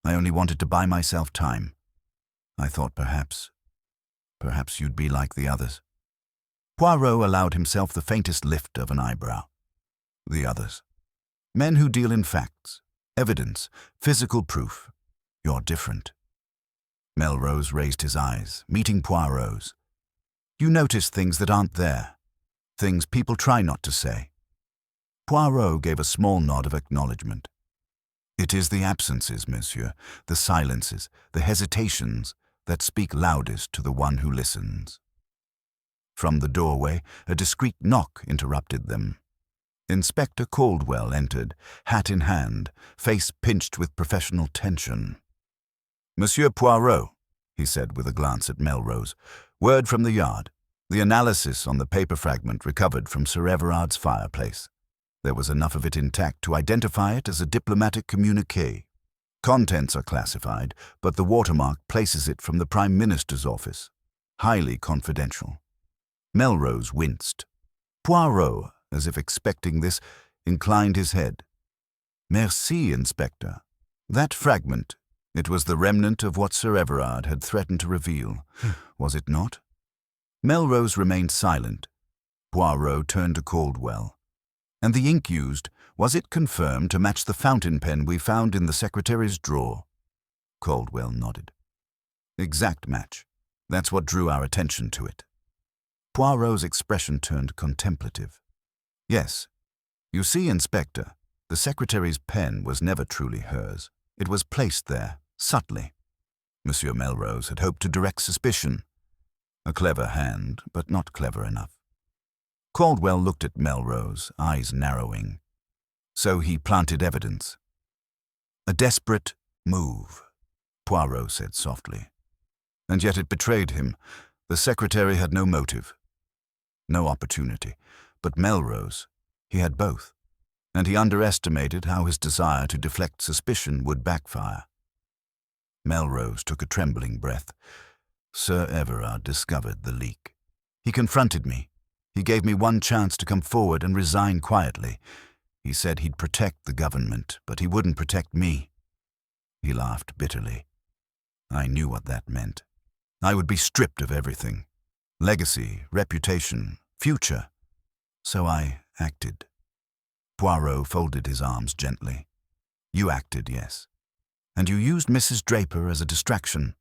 I only wanted to buy myself time. I thought perhaps you'd be like the others." Poirot allowed himself the faintest lift of an eyebrow. "The others. Men who deal in facts, evidence, physical proof. You're different." Melrose raised his eyes, meeting Poirot's. "You notice things that aren't there, things people try not to say." Poirot gave a small nod of acknowledgement. "It is the absences, monsieur, the silences, the hesitations that speak loudest to the one who listens." From the doorway, a discreet knock interrupted them. Inspector Caldwell entered, hat in hand, face pinched with professional tension. "Monsieur Poirot," he said with a glance at Melrose, "word from the yard. The analysis on the paper fragment recovered from Sir Everard's fireplace. There was enough of it intact to identify it as a diplomatic communiqué. Contents are classified, but the watermark places it from the Prime Minister's office. Highly confidential." Melrose winced. Poirot, as if expecting this, inclined his head. "Merci, Inspector. That fragment, it was the remnant of what Sir Everard had threatened to reveal, was it not?" Melrose remained silent. Poirot turned to Caldwell. "And the ink used, was it confirmed to match the fountain pen we found in the secretary's drawer?" Caldwell nodded. "Exact match. That's what drew our attention to it." Poirot's expression turned contemplative. "Yes. You see, Inspector, the secretary's pen was never truly hers. It was placed there, subtly. Monsieur Melrose had hoped to direct suspicion. A clever hand, but not clever enough." Caldwell looked at Melrose, eyes narrowing. "So he planted evidence." "A desperate move," Poirot said softly. "And yet it betrayed him. The secretary had no motive, no opportunity. But Melrose, he had both. and he underestimated how his desire to deflect suspicion would backfire. Melrose took a trembling breath. Sir Everard discovered the leak. He confronted me. He gave me one chance to come forward and resign quietly. He said he'd protect the government, but he wouldn't protect me. He laughed bitterly. I knew what that meant. I would be stripped of everything. Legacy, reputation, future. So I acted. Poirot folded his arms gently. You acted, yes. And you used Mrs. Draper as a distraction.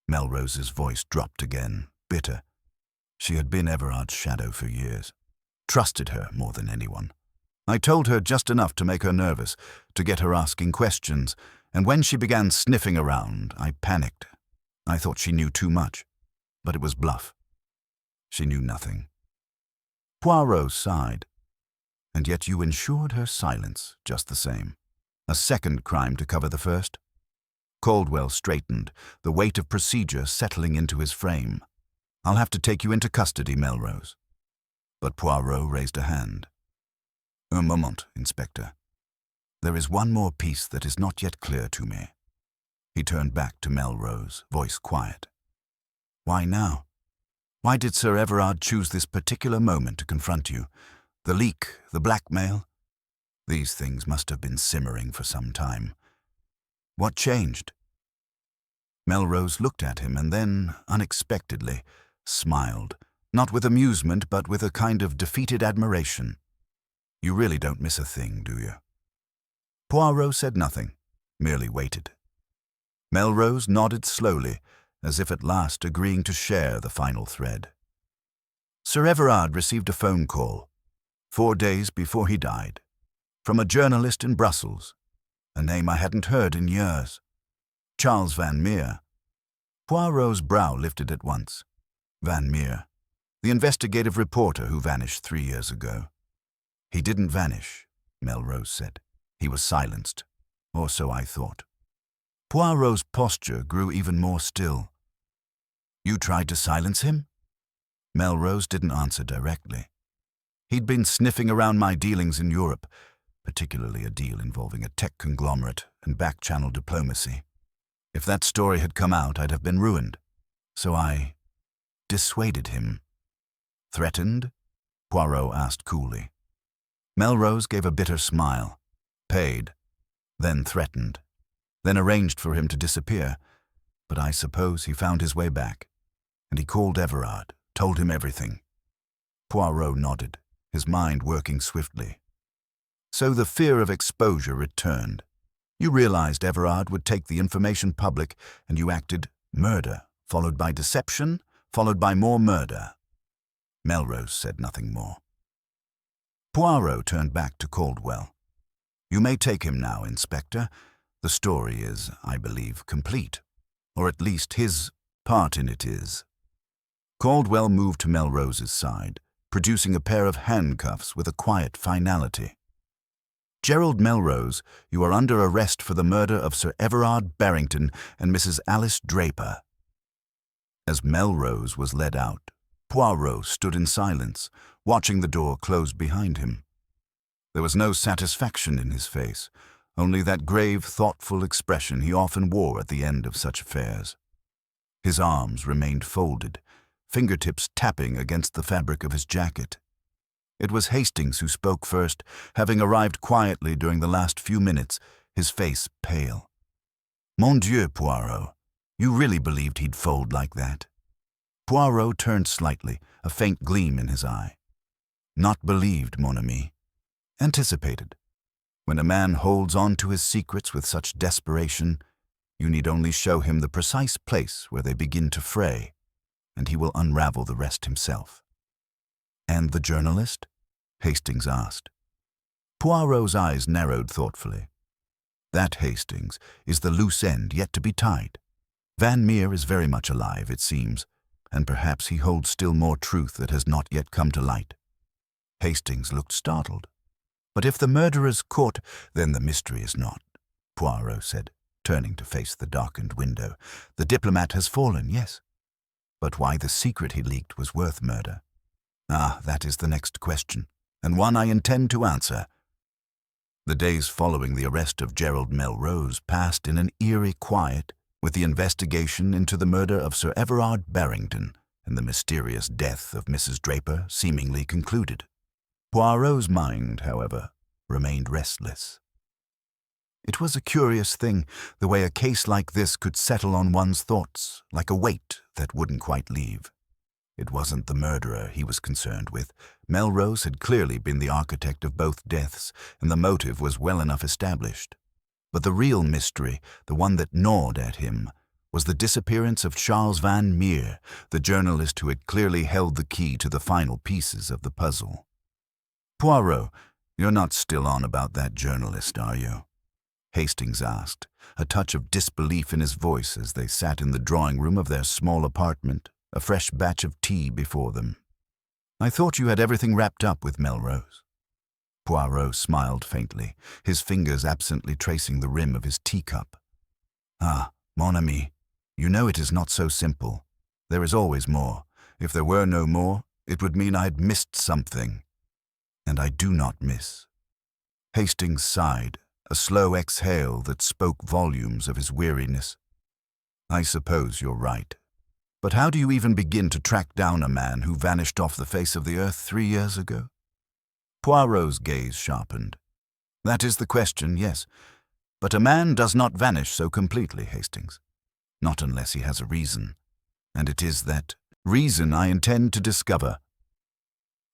Melrose's voice dropped again, bitter. She had been Everard's shadow for years. Trusted her more than anyone. I told her just enough to make her nervous, to get her asking questions, and when she began sniffing around, I panicked. I thought she knew too much, but it was bluff. She knew nothing. Poirot sighed. And yet you ensured her silence just the same. A second crime to cover the first. Caldwell straightened, the weight of procedure settling into his frame. I'll have to take you into custody, Melrose. But Poirot raised a hand. Un moment, Inspector. There is one more piece that is not yet clear to me. He turned back to Melrose, voice quiet. Why now? Why did Sir Everard choose this particular moment to confront you? The leak, the blackmail? These things must have been simmering for some time. What changed? Melrose looked at him and then, unexpectedly, smiled, not with amusement but with a kind of defeated admiration. You really don't miss a thing, do you? Poirot said nothing, merely waited. Melrose nodded slowly, as if at last agreeing to share the final thread. Sir Everard received a phone call, 4 days before he died, from a journalist in Brussels, a name I hadn't heard in years. Charles Van Meer. Poirot's brow lifted at once. Van Meer, the investigative reporter who vanished 3 years ago. He didn't vanish, Melrose said. He was silenced, or so I thought. Poirot's posture grew even more still. You tried to silence him? Melrose didn't answer directly. He'd been sniffing around my dealings in Europe, particularly a deal involving a tech conglomerate and back-channel diplomacy. If that story had come out, I'd have been ruined. So I dissuaded him. Threatened? Poirot asked coolly. Melrose gave a bitter smile. Paid. Then threatened. Then arranged for him to disappear. But I suppose he found his way back. And he called Everard, told him everything. Poirot nodded, his mind working swiftly. So the fear of exposure returned. You realized Everard would take the information public, and you acted murder, followed by deception, followed by more murder. Melrose said nothing more. Poirot turned back to Caldwell. You may take him now, Inspector. The story is, I believe, complete. Or at least his part in it is. Caldwell moved to Melrose's side, producing a pair of handcuffs with a quiet finality. Gerald Melrose, you are under arrest for the murder of Sir Everard Barrington and Mrs. Alice Draper. As Melrose was led out, Poirot stood in silence, watching the door close behind him. There was no satisfaction in his face, only that grave, thoughtful expression he often wore at the end of such affairs. His arms remained folded, fingertips tapping against the fabric of his jacket. It was Hastings who spoke first, having arrived quietly during the last few minutes, his face pale. Mon Dieu, Poirot, you really believed he'd fold like that? Poirot turned slightly, a faint gleam in his eye. Not believed, mon ami. Anticipated. When a man holds on to his secrets with such desperation, you need only show him the precise place where they begin to fray, and he will unravel the rest himself. And the journalist? Hastings asked. Poirot's eyes narrowed thoughtfully. That, Hastings, is the loose end yet to be tied. Van Meer is very much alive, it seems, and perhaps he holds still more truth that has not yet come to light. Hastings looked startled. But if the murderer's caught, then the mystery is not, Poirot said, turning to face the darkened window. The diplomat has fallen, yes. But why the secret he leaked was worth murder? Ah, that is the next question, and one I intend to answer. The days following the arrest of Gerald Melrose passed in an eerie quiet, with the investigation into the murder of Sir Everard Barrington and the mysterious death of Mrs. Draper seemingly concluded. Poirot's mind, however, remained restless. It was a curious thing, the way a case like this could settle on one's thoughts, like a weight that wouldn't quite leave. It wasn't the murderer he was concerned with. Melrose had clearly been the architect of both deaths, and the motive was well enough established. But the real mystery, the one that gnawed at him, was the disappearance of Charles Van Meer, the journalist who had clearly held the key to the final pieces of the puzzle. "Poirot, you're not still on about that journalist, are you?" Hastings asked, a touch of disbelief in his voice as they sat in the drawing-room of their small apartment, a fresh batch of tea before them. "I thought you had everything wrapped up with Melrose." Poirot smiled faintly, his fingers absently tracing the rim of his teacup. "Ah, mon ami, you know it is not so simple. There is always more. If there were no more, it would mean I had missed something. And I do not miss." Hastings sighed, a slow exhale that spoke volumes of his weariness. "I suppose you're right. But how do you even begin to track down a man who vanished off the face of the earth 3 years ago?" Poirot's gaze sharpened. "That is the question, yes. But a man does not vanish so completely, Hastings. Not unless he has a reason. And it is that reason I intend to discover."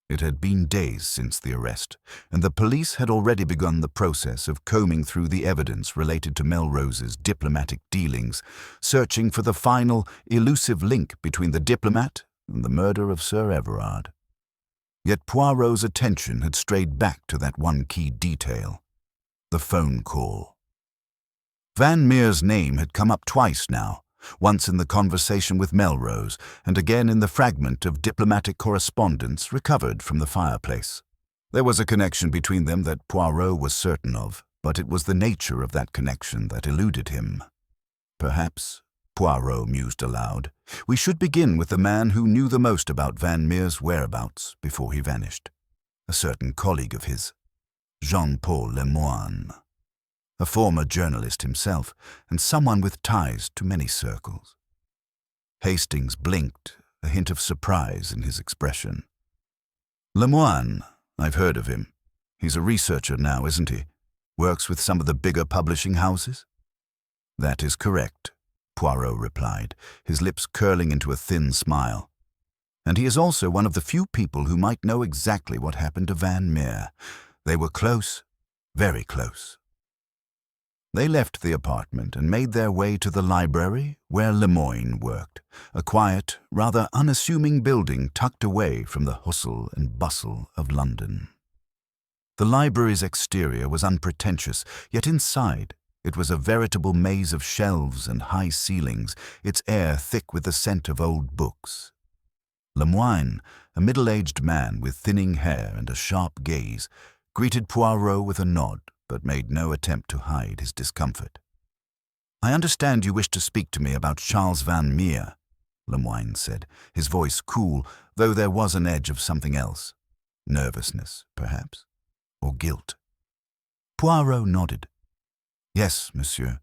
It had been days since the arrest, and the police had already begun the process of combing through the evidence related to Melrose's diplomatic dealings, searching for the final, elusive link between the diplomat and the murder of Sir Everard. Yet Poirot's attention had strayed back to that one key detail: the phone call. Van Meer's name had come up twice now, once in the conversation with Melrose, and again in the fragment of diplomatic correspondence recovered from the fireplace. There was a connection between them that Poirot was certain of, but it was the nature of that connection that eluded him. Perhaps, Poirot mused aloud, we should begin with the man who knew the most about Van Meer's whereabouts before he vanished. A certain colleague of his, Jean-Paul Lemoine. A former journalist himself, and someone with ties to many circles. Hastings blinked, a hint of surprise in his expression. "Lemoine, I've heard of him. He's a researcher now, isn't he? Works with some of the bigger publishing houses?" "That is correct," Poirot replied, his lips curling into a thin smile. "And he is also one of the few people who might know exactly what happened to Van Meer. They were close, very close." They left the apartment and made their way to the library where Lemoine worked, a quiet, rather unassuming building tucked away from the hustle and bustle of London. The library's exterior was unpretentious, yet inside it was a veritable maze of shelves and high ceilings, its air thick with the scent of old books. Lemoine, a middle-aged man with thinning hair and a sharp gaze, greeted Poirot with a nod, but made no attempt to hide his discomfort. "I understand you wish to speak to me about Charles Van Meer," Lemoine said, his voice cool, though there was an edge of something else. Nervousness, perhaps, or guilt. Poirot nodded. "Yes, monsieur.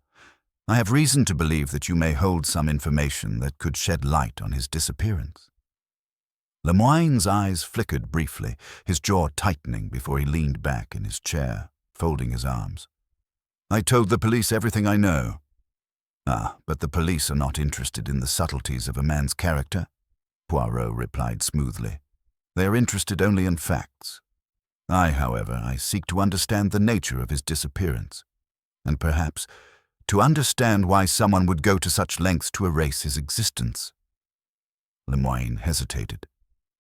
I have reason to believe that you may hold some information that could shed light on his disappearance." Lemoine's eyes flickered briefly, his jaw tightening before he leaned back in his chair, folding his arms. "I told the police everything I know." "Ah, but the police are not interested in the subtleties of a man's character," Poirot replied smoothly. "They are interested only in facts. I seek to understand the nature of his disappearance, and perhaps to understand why someone would go to such lengths to erase his existence." Lemoine hesitated,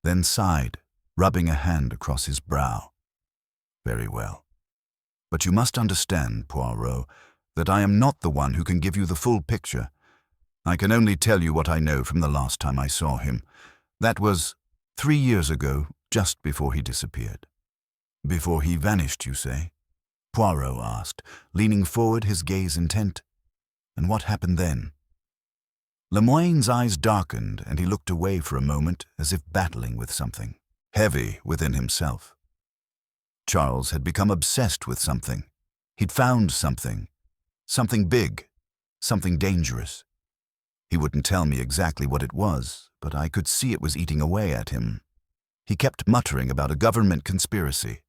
then sighed, rubbing a hand across his brow. "Very well. But you must understand, Poirot, that I am not the one who can give you the full picture. I can only tell you what I know from the last time I saw him. That was 3 years ago, just before he disappeared." "Before he vanished, you say?" Poirot asked, leaning forward, his gaze intent. "And what happened then?" Lemoine's eyes darkened, and he looked away for a moment as if battling with something, heavy within himself. Charles had become obsessed with something, He'd found something big, something dangerous. He wouldn't tell me exactly what it was, but I could see it was eating away at him. He kept muttering about a government conspiracy,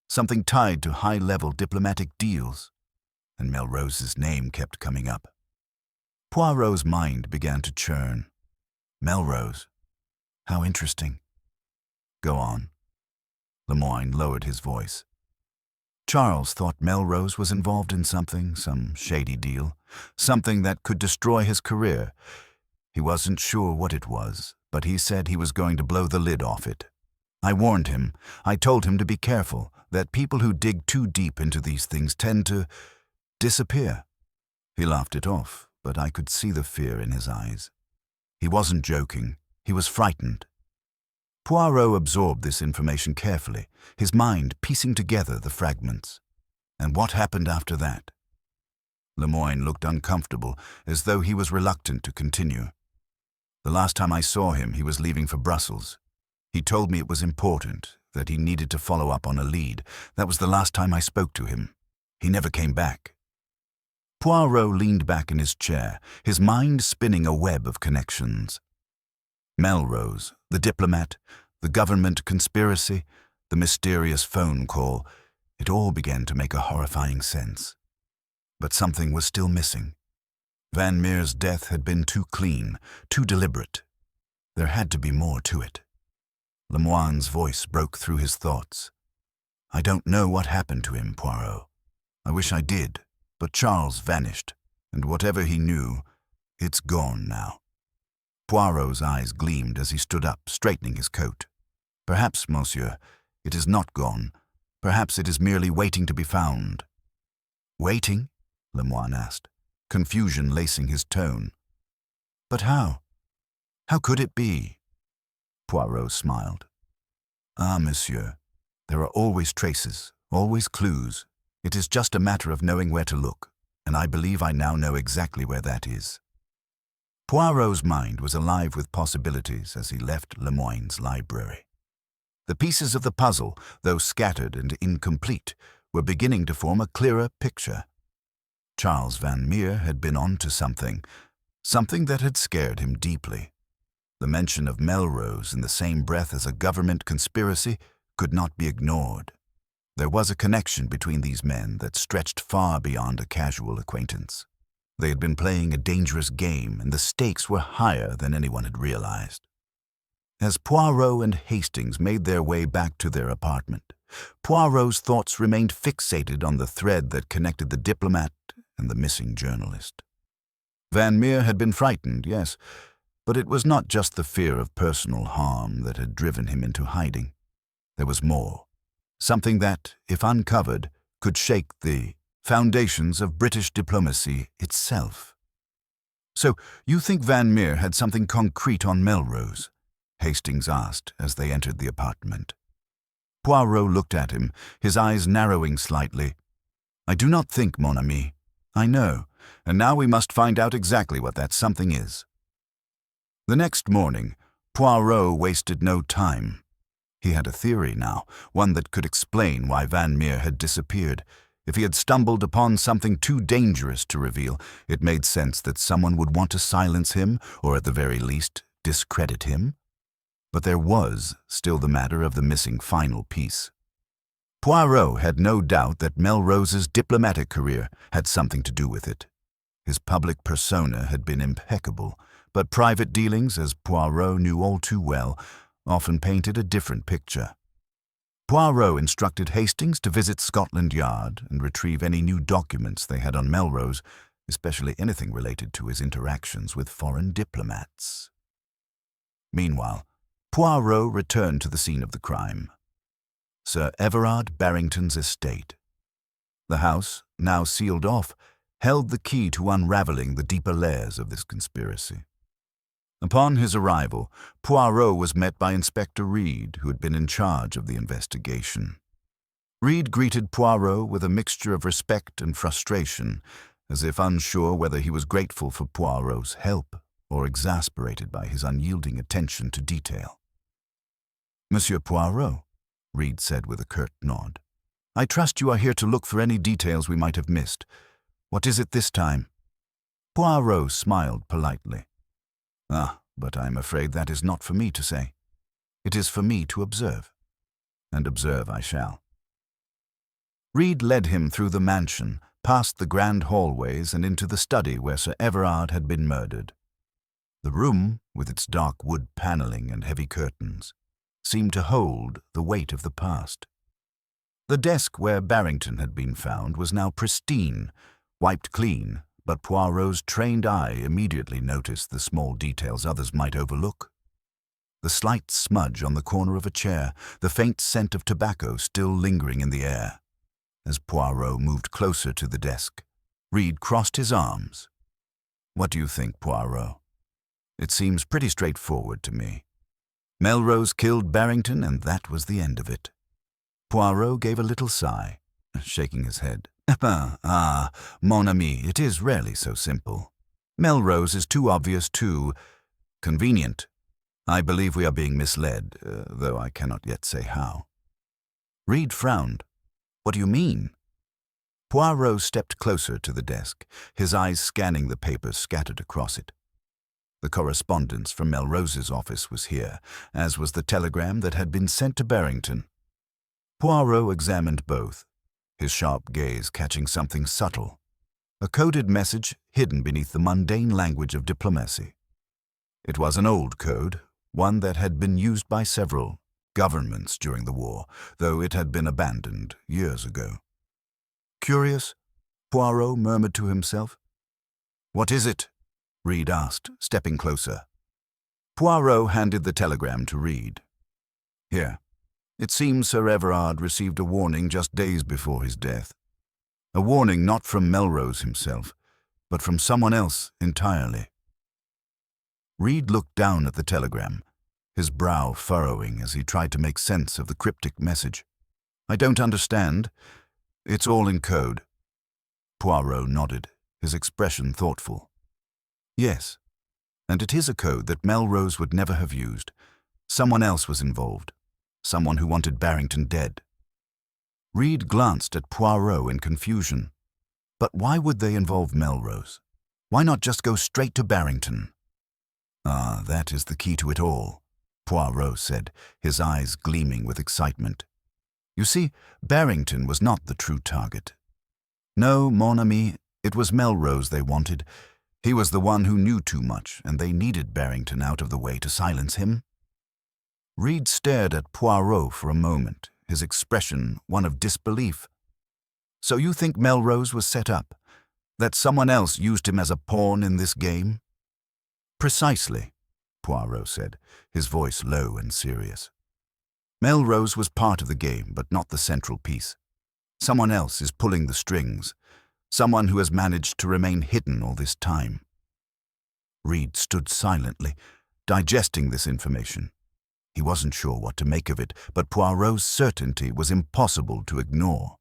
something tied to high-level diplomatic deals, and Melrose's name kept coming up. Poirot's mind began to churn. Melrose. How interesting. Go on. Lemoine lowered his voice. Charles thought Melrose was involved in something, some shady deal, something that could destroy his career. He wasn't sure what it was, but he said he was going to blow the lid off it. I warned him. I told him to be careful, that people who dig too deep into these things tend to disappear. He laughed it off, but I could see the fear in his eyes. He wasn't joking. He was frightened. Poirot absorbed this information carefully, his mind piecing together the fragments. And what happened after that? Lemoine looked uncomfortable, as though he was reluctant to continue. The last time I saw him, he was leaving for Brussels. He told me it was important, that he needed to follow up on a lead. That was the last time I spoke to him. He never came back. Poirot leaned back in his chair, his mind spinning a web of connections. Melrose, the diplomat, the government conspiracy, the mysterious phone call, it all began to make a horrifying sense. But something was still missing. Van Meer's death had been too clean, too deliberate. There had to be more to it. Lemoine's voice broke through his thoughts. I don't know what happened to him, Poirot. I wish I did, but Charles vanished, and whatever he knew, it's gone now. Poirot's eyes gleamed as he stood up, straightening his coat. Perhaps, monsieur, it is not gone. Perhaps it is merely waiting to be found. Waiting? Lemoine asked, confusion lacing his tone. But how? How could it be? Poirot smiled. Ah, monsieur, there are always traces, always clues. It is just a matter of knowing where to look, and I believe I now know exactly where that is. Poirot's mind was alive with possibilities as he left Lemoine's library. The pieces of the puzzle, though scattered and incomplete, were beginning to form a clearer picture. Charles Van Meer had been on to something that had scared him deeply. The mention of Melrose in the same breath as a government conspiracy could not be ignored. There was a connection between these men that stretched far beyond a casual acquaintance. They had been playing a dangerous game, and the stakes were higher than anyone had realized. As Poirot and Hastings made their way back to their apartment, Poirot's thoughts remained fixated on the thread that connected the diplomat and the missing journalist. Van Meer had been frightened, yes, but it was not just the fear of personal harm that had driven him into hiding. There was more, something that, if uncovered, could shake the foundations of British diplomacy itself. So, you think Van Meer had something concrete on Melrose? Hastings asked as they entered the apartment. Poirot looked at him, his eyes narrowing slightly. I do not think, mon ami. I know, and now we must find out exactly what that something is. The next morning, Poirot wasted no time. He had a theory now, one that could explain why Van Meer had disappeared. If he had stumbled upon something too dangerous to reveal, it made sense that someone would want to silence him, or at the very least, discredit him. But there was still the matter of the missing final piece. Poirot had no doubt that Melrose's diplomatic career had something to do with it. His public persona had been impeccable, but private dealings, as Poirot knew all too well, often painted a different picture. Poirot instructed Hastings to visit Scotland Yard and retrieve any new documents they had on Melrose, especially anything related to his interactions with foreign diplomats. Meanwhile, Poirot returned to the scene of the crime. Sir Everard Barrington's estate. The house, now sealed off, held the key to unraveling the deeper layers of this conspiracy. Upon his arrival, Poirot was met by Inspector Reed, who had been in charge of the investigation. Reed greeted Poirot with a mixture of respect and frustration, as if unsure whether he was grateful for Poirot's help or exasperated by his unyielding attention to detail. Monsieur Poirot, Reed said with a curt nod. I trust you are here to look for any details we might have missed. What is it this time?" Poirot smiled politely. But I am afraid that is not for me to say. It is for me to observe. And observe I shall." Reed led him through the mansion, past the grand hallways and into the study where Sir Everard had been murdered. The room, with its dark wood panelling and heavy curtains, seemed to hold the weight of the past. The desk where Barrington had been found was now pristine, wiped clean, but Poirot's trained eye immediately noticed the small details others might overlook. The slight smudge on the corner of a chair, the faint scent of tobacco still lingering in the air. As Poirot moved closer to the desk, Reed crossed his arms. "What do you think, Poirot? It seems pretty straightforward to me. Melrose killed Barrington, and that was the end of it." Poirot gave a little sigh, shaking his head. Mon ami, it is rarely so simple. Melrose is too obvious, too convenient. I believe we are being misled, though I cannot yet say how." Reed frowned. "What do you mean?" Poirot stepped closer to the desk, his eyes scanning the papers scattered across it. The correspondence from Melrose's office was here, as was the telegram that had been sent to Barrington. Poirot examined both, his sharp gaze catching something subtle, a coded message hidden beneath the mundane language of diplomacy. It was an old code, one that had been used by several governments during the war, though it had been abandoned years ago. "Curious?" Poirot murmured to himself. "What is it?" Reed asked, stepping closer. Poirot handed the telegram to Reed. "Here. It seems Sir Everard received a warning just days before his death. A warning not from Melrose himself, but from someone else entirely." Reed looked down at the telegram, his brow furrowing as he tried to make sense of the cryptic message. "I don't understand. It's all in code." Poirot nodded, his expression thoughtful. "Yes, and it is a code that Melrose would never have used. Someone else was involved. Someone who wanted Barrington dead." Reed glanced at Poirot in confusion. But why would they involve Melrose? Why not just go straight to Barrington? That is the key to it all," Poirot said, his eyes gleaming with excitement. "You see, Barrington was not the true target. No, mon ami, it was Melrose they wanted. He was the one who knew too much, and they needed Barrington out of the way to silence him." Reed stared at Poirot for a moment, his expression one of disbelief. "So you think Melrose was set up? That someone else used him as a pawn in this game?" "Precisely," Poirot said, his voice low and serious. "Melrose was part of the game, but not the central piece. Someone else is pulling the strings, someone who has managed to remain hidden all this time." Reed stood silently, digesting this information. He wasn't sure what to make of it, but Poirot's certainty was impossible to ignore.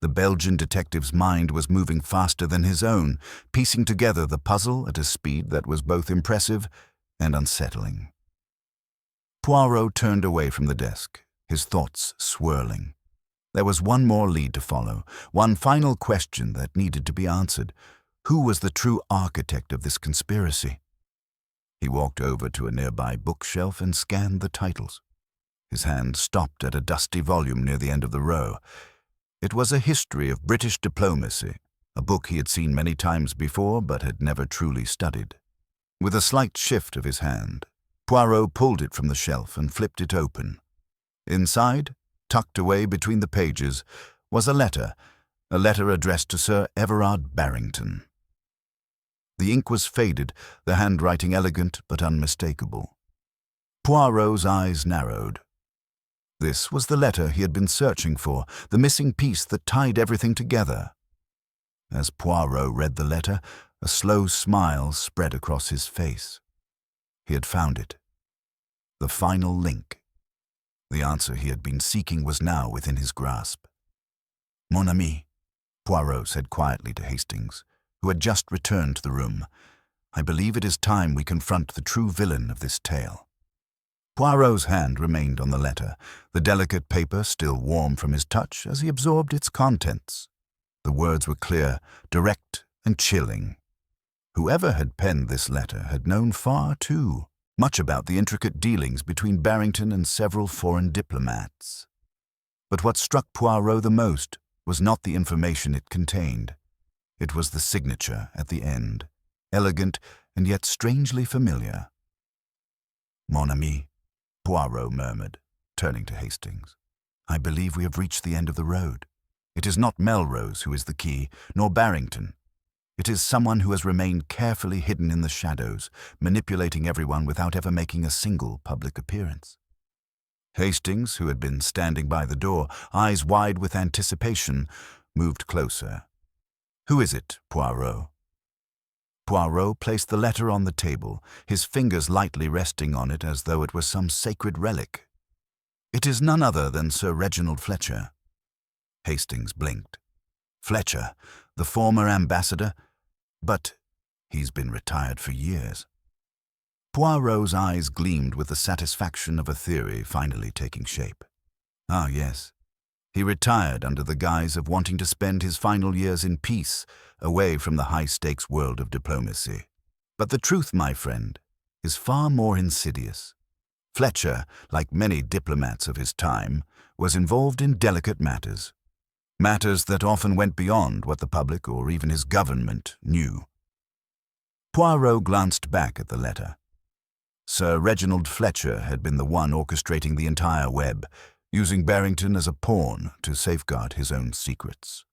The Belgian detective's mind was moving faster than his own, piecing together the puzzle at a speed that was both impressive and unsettling. Poirot turned away from the desk, his thoughts swirling. There was one more lead to follow, one final question that needed to be answered. Who was the true architect of this conspiracy? He walked over to a nearby bookshelf and scanned the titles. His hand stopped at a dusty volume near the end of the row. It was a history of British diplomacy, a book he had seen many times before but had never truly studied. With a slight shift of his hand, Poirot pulled it from the shelf and flipped it open. Inside, tucked away between the pages, was a letter addressed to Sir Everard Barrington. The ink was faded, the handwriting elegant but unmistakable. Poirot's eyes narrowed. This was the letter he had been searching for, the missing piece that tied everything together. As Poirot read the letter, a slow smile spread across his face. He had found it. The final link. The answer he had been seeking was now within his grasp. "Mon ami," Poirot said quietly to Hastings, who had just returned to the room, "I believe it is time we confront the true villain of this tale." Poirot's hand remained on the letter, the delicate paper still warm from his touch as he absorbed its contents. The words were clear, direct, and chilling. Whoever had penned this letter had known far too much about the intricate dealings between Barrington and several foreign diplomats. But what struck Poirot the most was not the information it contained. It was the signature at the end, elegant and yet strangely familiar. "Mon ami," Poirot murmured, turning to Hastings. "I believe we have reached the end of the road. It is not Melrose who is the key, nor Barrington. It is someone who has remained carefully hidden in the shadows, manipulating everyone without ever making a single public appearance." Hastings, who had been standing by the door, eyes wide with anticipation, moved closer. "Who is it, Poirot?" Poirot placed the letter on the table, his fingers lightly resting on it as though it were some sacred relic. "It is none other than Sir Reginald Fletcher." Hastings blinked. "Fletcher, the former ambassador? But he's been retired for years." Poirot's eyes gleamed with the satisfaction of a theory finally taking shape. "Ah, yes. He retired under the guise of wanting to spend his final years in peace, away from the high-stakes world of diplomacy. But the truth, my friend, is far more insidious. Fletcher, like many diplomats of his time, was involved in delicate matters that often went beyond what the public or even his government knew." Poirot glanced back at the letter. Sir Reginald Fletcher had been the one orchestrating the entire web, using Barrington as a pawn to safeguard his own secrets.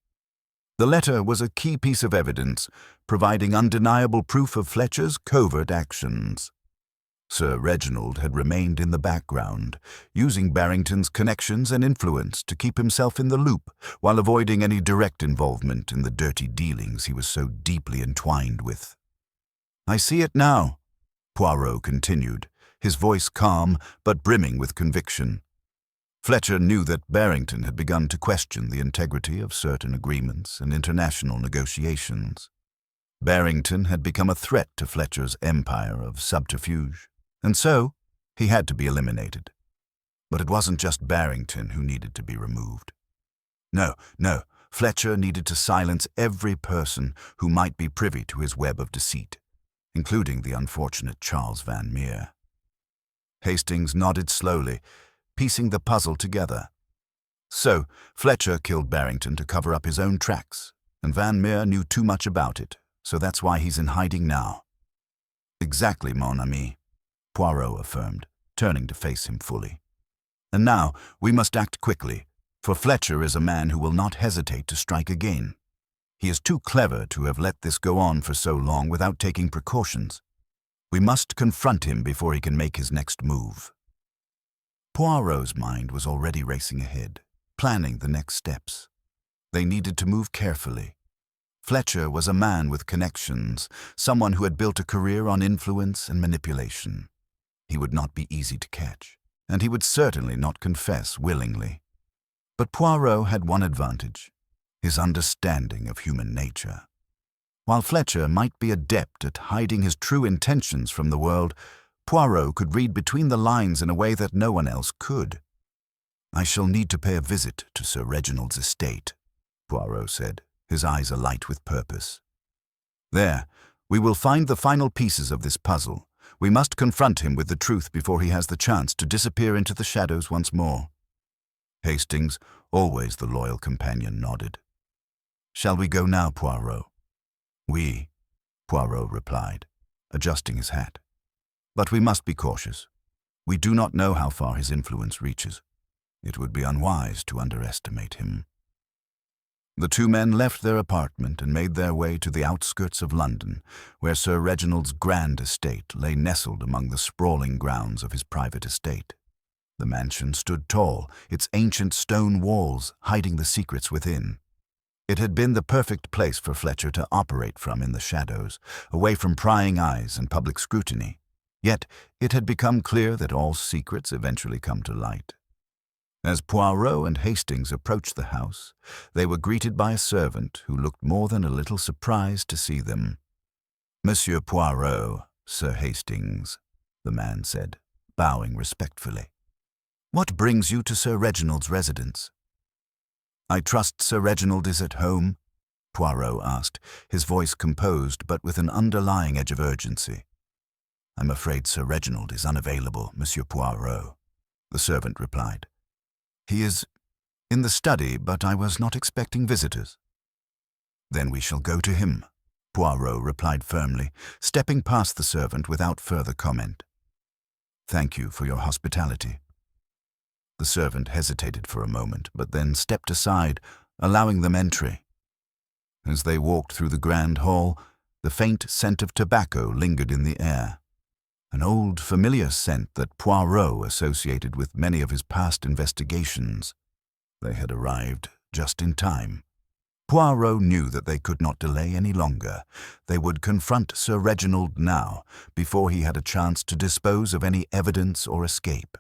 The letter was a key piece of evidence, providing undeniable proof of Fletcher's covert actions. Sir Reginald had remained in the background, using Barrington's connections and influence to keep himself in the loop while avoiding any direct involvement in the dirty dealings he was so deeply entwined with. "I see it now," Poirot continued, his voice calm but brimming with conviction. Fletcher knew that Barrington had begun to question the integrity of certain agreements and international negotiations. Barrington had become a threat to Fletcher's empire of subterfuge, and so he had to be eliminated. But it wasn't just Barrington who needed to be removed. No, Fletcher needed to silence every person who might be privy to his web of deceit, including the unfortunate Charles Van Meer. Hastings nodded slowly, piecing the puzzle together. So, Fletcher killed Barrington to cover up his own tracks, and Van Meer knew too much about it, so that's why he's in hiding now. "Exactly, mon ami," Poirot affirmed, turning to face him fully. "And now we must act quickly, for Fletcher is a man who will not hesitate to strike again. He is too clever to have let this go on for so long without taking precautions. We must confront him before he can make his next move." Poirot's mind was already racing ahead, planning the next steps. They needed to move carefully. Fletcher was a man with connections, someone who had built a career on influence and manipulation. He would not be easy to catch, and he would certainly not confess willingly. But Poirot had one advantage: his understanding of human nature. While Fletcher might be adept at hiding his true intentions from the world, Poirot could read between the lines in a way that no one else could. "I shall need to pay a visit to Sir Reginald's estate," Poirot said, his eyes alight with purpose. "There, we will find the final pieces of this puzzle. We must confront him with the truth before he has the chance to disappear into the shadows once more." Hastings, always the loyal companion, nodded. "Shall we go now, Poirot?" "Oui," Poirot replied, adjusting his hat. "But we must be cautious. We do not know how far his influence reaches. It would be unwise to underestimate him." The two men left their apartment and made their way to the outskirts of London, where Sir Reginald's grand estate lay nestled among the sprawling grounds of his private estate. The mansion stood tall, its ancient stone walls hiding the secrets within. It had been the perfect place for Fletcher to operate from in the shadows, away from prying eyes and public scrutiny. Yet it had become clear that all secrets eventually come to light. As Poirot and Hastings approached the house, they were greeted by a servant who looked more than a little surprised to see them. "Monsieur Poirot, Sir Hastings," the man said, bowing respectfully. "What brings you to Sir Reginald's residence?" "I trust Sir Reginald is at home?" Poirot asked, his voice composed but with an underlying edge of urgency. "I'm afraid Sir Reginald is unavailable, Monsieur Poirot," the servant replied. "He is in the study, but I was not expecting visitors." "Then we shall go to him," Poirot replied firmly, stepping past the servant without further comment. "Thank you for your hospitality." The servant hesitated for a moment, but then stepped aside, allowing them entry. As they walked through the grand hall, the faint scent of tobacco lingered in the air, an old familiar scent that Poirot associated with many of his past investigations. They had arrived just in time. Poirot knew that they could not delay any longer. They would confront Sir Reginald now, before he had a chance to dispose of any evidence or escape.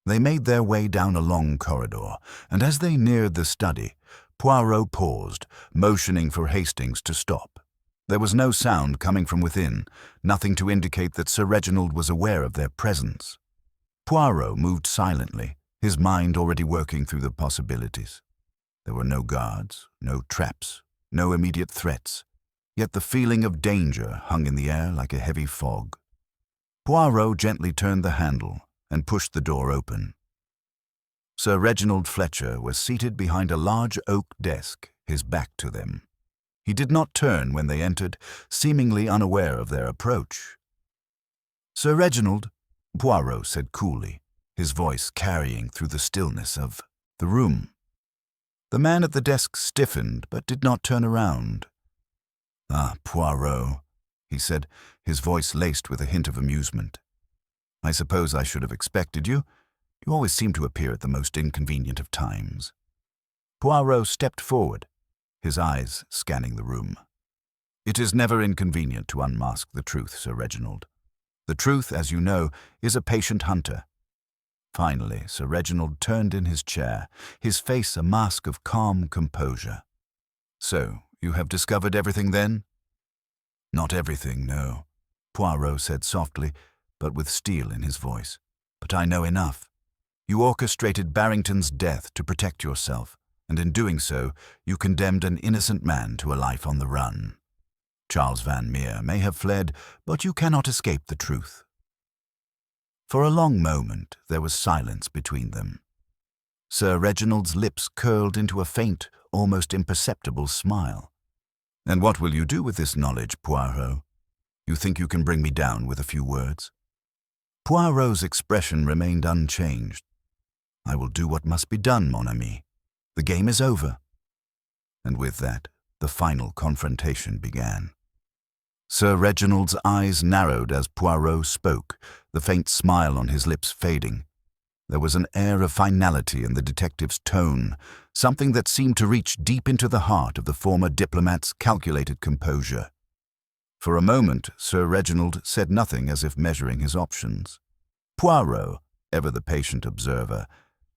They made their way down a long corridor, and as they neared the study, Poirot paused, motioning for Hastings to stop. There was no sound coming from within, nothing to indicate that Sir Reginald was aware of their presence. Poirot moved silently, his mind already working through the possibilities. There were no guards, no traps, no immediate threats, yet the feeling of danger hung in the air like a heavy fog. Poirot gently turned the handle and pushed the door open. Sir Reginald Fletcher was seated behind a large oak desk, his back to them. He did not turn when they entered, seemingly unaware of their approach. "Sir Reginald," Poirot said coolly, his voice carrying through the stillness of the room. The man at the desk stiffened, but did not turn around. "Ah, Poirot," he said, his voice laced with a hint of amusement. "I suppose I should have expected you. You always seem to appear at the most inconvenient of times." Poirot stepped forward, his eyes scanning the room. "It is never inconvenient to unmask the truth, Sir Reginald. The truth, as you know, is a patient hunter." Finally, Sir Reginald turned in his chair, his face a mask of calm composure. "So, you have discovered everything then?" "Not everything, no," Poirot said softly, but with steel in his voice. "But I know enough. You orchestrated Barrington's death to protect yourself, and in doing so, you condemned an innocent man to a life on the run. Charles Van Meer may have fled, but you cannot escape the truth." For a long moment, there was silence between them. Sir Reginald's lips curled into a faint, almost imperceptible smile. "And what will you do with this knowledge, Poirot? You think you can bring me down with a few words?" Poirot's expression remained unchanged. "I will do what must be done, mon ami. The game is over." And with that, the final confrontation began. Sir Reginald's eyes narrowed as Poirot spoke, the faint smile on his lips fading. There was an air of finality in the detective's tone, something that seemed to reach deep into the heart of the former diplomat's calculated composure. For a moment, Sir Reginald said nothing, as if measuring his options. Poirot, ever the patient observer,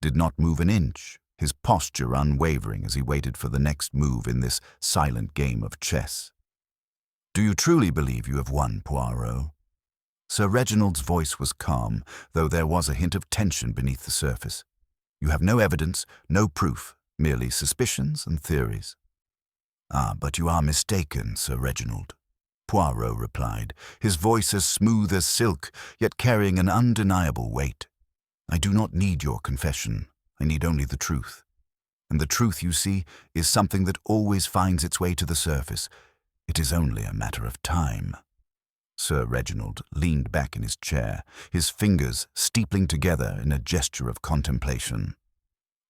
did not move an inch, his posture unwavering as he waited for the next move in this silent game of chess. "Do you truly believe you have won, Poirot?" Sir Reginald's voice was calm, though there was a hint of tension beneath the surface. "You have no evidence, no proof, merely suspicions and theories." "Ah, but you are mistaken, Sir Reginald," Poirot replied, his voice as smooth as silk, yet carrying an undeniable weight. "I do not need your confession. I need only the truth. And the truth, you see, is something that always finds its way to the surface. It is only a matter of time." Sir Reginald leaned back in his chair, his fingers steepling together in a gesture of contemplation.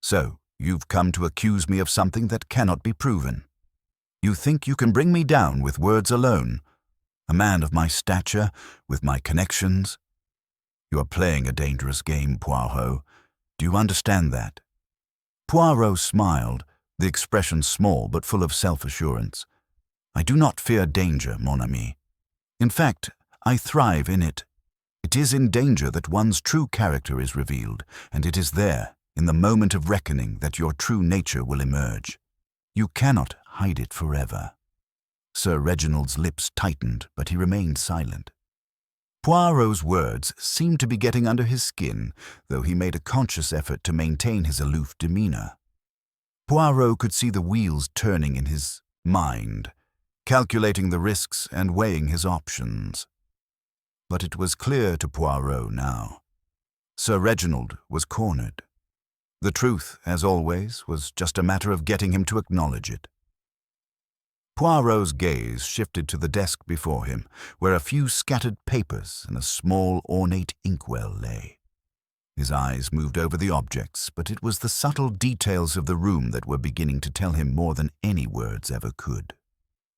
"So, you've come to accuse me of something that cannot be proven. You think you can bring me down with words alone? A man of my stature, with my connections? You are playing a dangerous game, Poirot. Do you understand that?" Poirot smiled, the expression small but full of self-assurance. "I do not fear danger, mon ami. In fact, I thrive in it. It is in danger that one's true character is revealed, and it is there, in the moment of reckoning, that your true nature will emerge. You cannot hide it forever." Sir Reginald's lips tightened, but he remained silent. Poirot's words seemed to be getting under his skin, though he made a conscious effort to maintain his aloof demeanor. Poirot could see the wheels turning in his mind, calculating the risks and weighing his options. But it was clear to Poirot now. Sir Reginald was cornered. The truth, as always, was just a matter of getting him to acknowledge it. Poirot's gaze shifted to the desk before him, where a few scattered papers and a small ornate inkwell lay. His eyes moved over the objects, but it was the subtle details of the room that were beginning to tell him more than any words ever could.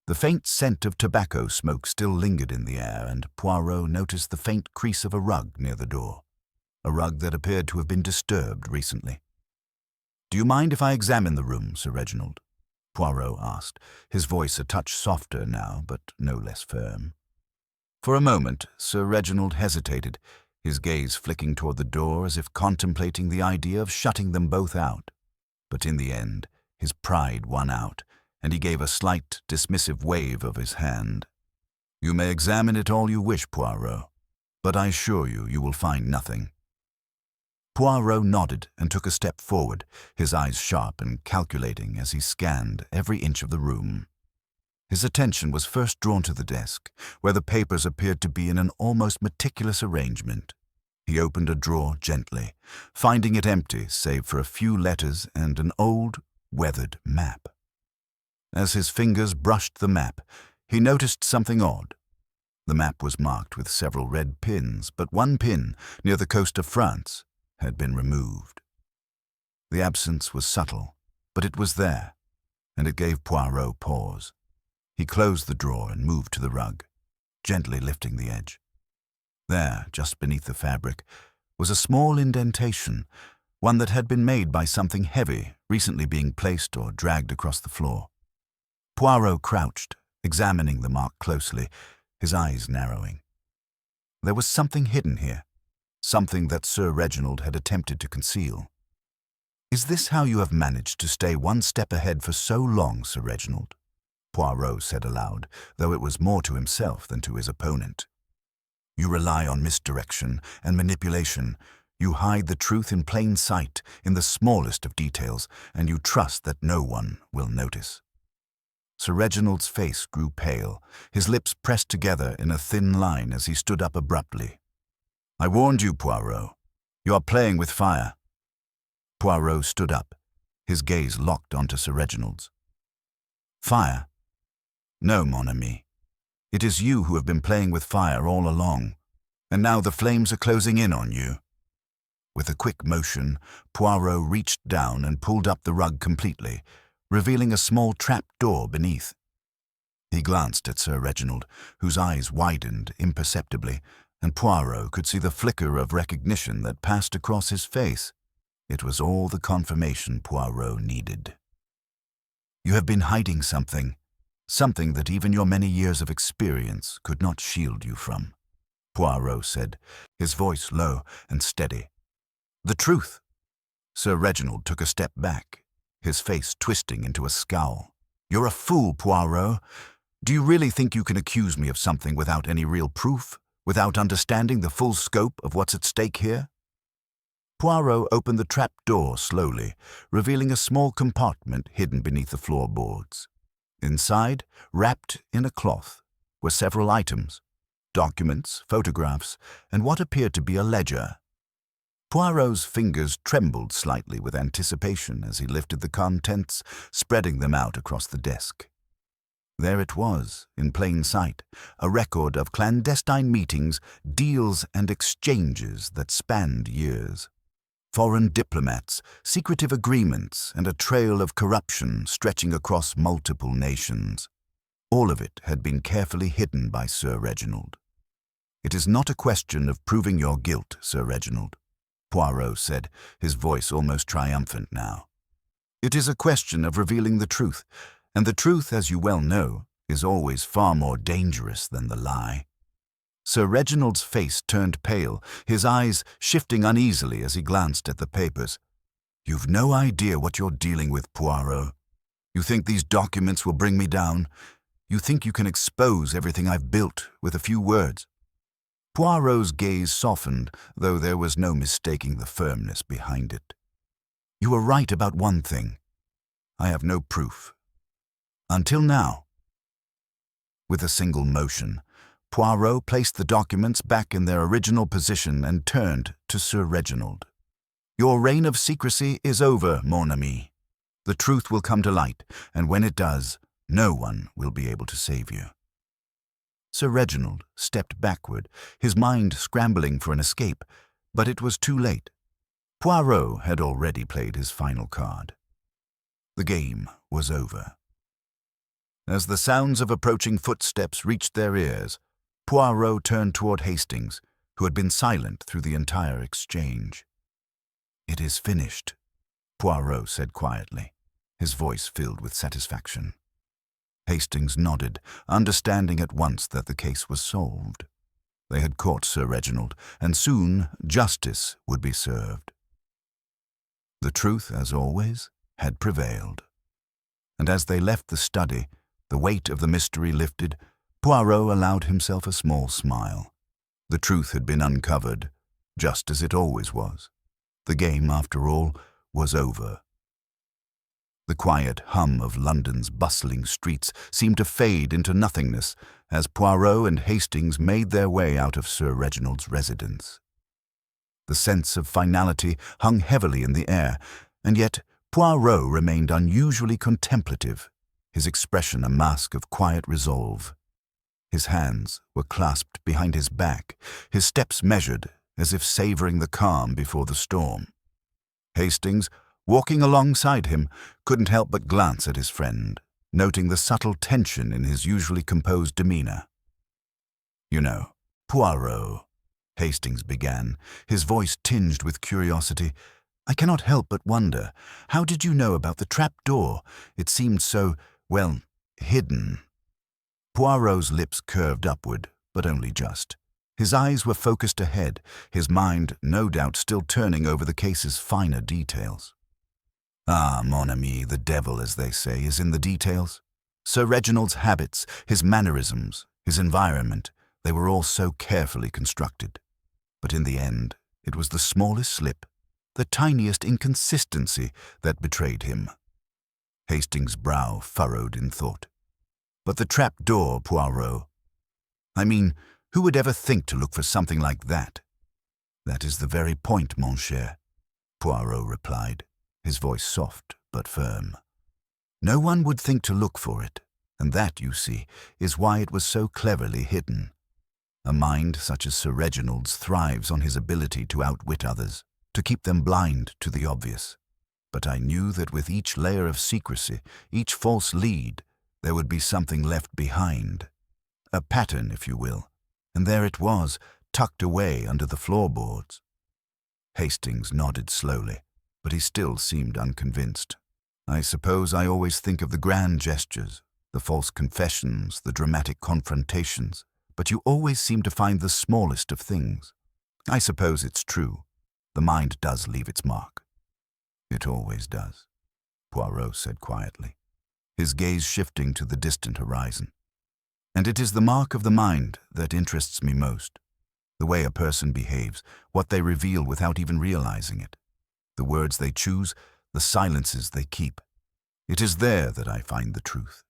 The faint scent of tobacco smoke still lingered in the air, and Poirot noticed the faint crease of a rug near the door, a rug that appeared to have been disturbed recently. "Do you mind if I examine the room, Sir Reginald?" Poirot asked, his voice a touch softer now, but no less firm. For a moment, Sir Reginald hesitated, his gaze flicking toward the door as if contemplating the idea of shutting them both out. But in the end, his pride won out, and he gave a slight, dismissive wave of his hand. "You may examine it all you wish, Poirot, but I assure you, you will find nothing." Poirot nodded and took a step forward, his eyes sharp and calculating as he scanned every inch of the room. His attention was first drawn to the desk, where the papers appeared to be in an almost meticulous arrangement. He opened a drawer gently, finding it empty save for a few letters and an old, weathered map. As his fingers brushed the map, he noticed something odd. The map was marked with several red pins, but one pin, near the coast of France, had been removed. The absence was subtle, but it was there, and it gave Poirot pause. He closed the drawer and moved to the rug, gently lifting the edge. There, just beneath the fabric, was a small indentation, one that had been made by something heavy recently being placed or dragged across the floor. Poirot crouched, examining the mark closely, his eyes narrowing. There was something hidden here, something that Sir Reginald had attempted to conceal. "Is this how you have managed to stay one step ahead for so long, Sir Reginald?" Poirot said aloud, though it was more to himself than to his opponent. "You rely on misdirection and manipulation. You hide the truth in plain sight, in the smallest of details, and you trust that no one will notice." Sir Reginald's face grew pale, his lips pressed together in a thin line as he stood up abruptly. "I warned you, Poirot. You are playing with fire." Poirot stood up, his gaze locked onto Sir Reginald's. "Fire? No, mon ami. It is you who have been playing with fire all along, and now the flames are closing in on you." With a quick motion, Poirot reached down and pulled up the rug completely, revealing a small trap-door beneath. He glanced at Sir Reginald, whose eyes widened imperceptibly, and Poirot could see the flicker of recognition that passed across his face. It was all the confirmation Poirot needed. "You have been hiding something that even your many years of experience could not shield you from," Poirot said, his voice low and steady. "The truth." Sir Reginald took a step back, his face twisting into a scowl. "You're a fool, Poirot. Do you really think you can accuse me of something without any real proof, without understanding the full scope of what's at stake here?" Poirot opened the trap-door slowly, revealing a small compartment hidden beneath the floorboards. Inside, wrapped in a cloth, were several items, documents, photographs, and what appeared to be a ledger. Poirot's fingers trembled slightly with anticipation as he lifted the contents, spreading them out across the desk. There it was, in plain sight, a record of clandestine meetings, deals and exchanges that spanned years. Foreign diplomats, secretive agreements, and a trail of corruption stretching across multiple nations. All of it had been carefully hidden by Sir Reginald. "It is not a question of proving your guilt, Sir Reginald," Poirot said, his voice almost triumphant now. "It is a question of revealing the truth, and the truth, as you well know, is always far more dangerous than the lie." Sir Reginald's face turned pale, his eyes shifting uneasily as he glanced at the papers. "You've no idea what you're dealing with, Poirot. You think these documents will bring me down? You think you can expose everything I've built with a few words?" Poirot's gaze softened, though there was no mistaking the firmness behind it. "You are right about one thing. I have no proof. Until now." With a single motion, Poirot placed the documents back in their original position and turned to Sir Reginald. "Your reign of secrecy is over, mon ami. The truth will come to light, and when it does, no one will be able to save you." Sir Reginald stepped backward, his mind scrambling for an escape, but it was too late. Poirot had already played his final card. The game was over. As the sounds of approaching footsteps reached their ears, Poirot turned toward Hastings, who had been silent through the entire exchange. "It is finished," Poirot said quietly, his voice filled with satisfaction. Hastings nodded, understanding at once that the case was solved. They had caught Sir Reginald, and soon justice would be served. The truth, as always, had prevailed. And as they left the study, the weight of the mystery lifted, Poirot allowed himself a small smile. The truth had been uncovered, just as it always was. The game, after all, was over. The quiet hum of London's bustling streets seemed to fade into nothingness as Poirot and Hastings made their way out of Sir Reginald's residence. The sense of finality hung heavily in the air, and yet Poirot remained unusually contemplative, his expression a mask of quiet resolve. His hands were clasped behind his back, his steps measured, as if savoring the calm before the storm. Hastings, walking alongside him, couldn't help but glance at his friend, noting the subtle tension in his usually composed demeanor. "You know, Poirot," Hastings began, his voice tinged with curiosity, "I cannot help but wonder, how did you know about the trap-door? It seemed so, well, hidden." Poirot's lips curved upward, but only just. His eyes were focused ahead, his mind no doubt still turning over the case's finer details. "Ah, mon ami, the devil, as they say, is in the details. Sir Reginald's habits, his mannerisms, his environment, they were all so carefully constructed. But in the end, it was the smallest slip, the tiniest inconsistency that betrayed him." Hastings' brow furrowed in thought. "But the trap-door, Poirot. I mean, who would ever think to look for something like that?" "That is the very point, mon cher," Poirot replied, his voice soft but firm. "No one would think to look for it, and that, you see, is why it was so cleverly hidden. A mind such as Sir Reginald's thrives on his ability to outwit others, to keep them blind to the obvious. But I knew that with each layer of secrecy, each false lead, there would be something left behind. A pattern, if you will, and there it was, tucked away under the floorboards." Hastings nodded slowly, but he still seemed unconvinced. "I suppose I always think of the grand gestures, the false confessions, the dramatic confrontations, but you always seem to find the smallest of things. I suppose it's true. The mind does leave its mark." "It always does," Poirot said quietly, his gaze shifting to the distant horizon. "And it is the mark of the mind that interests me most. The way a person behaves, what they reveal without even realizing it. The words they choose, the silences they keep. It is there that I find the truth."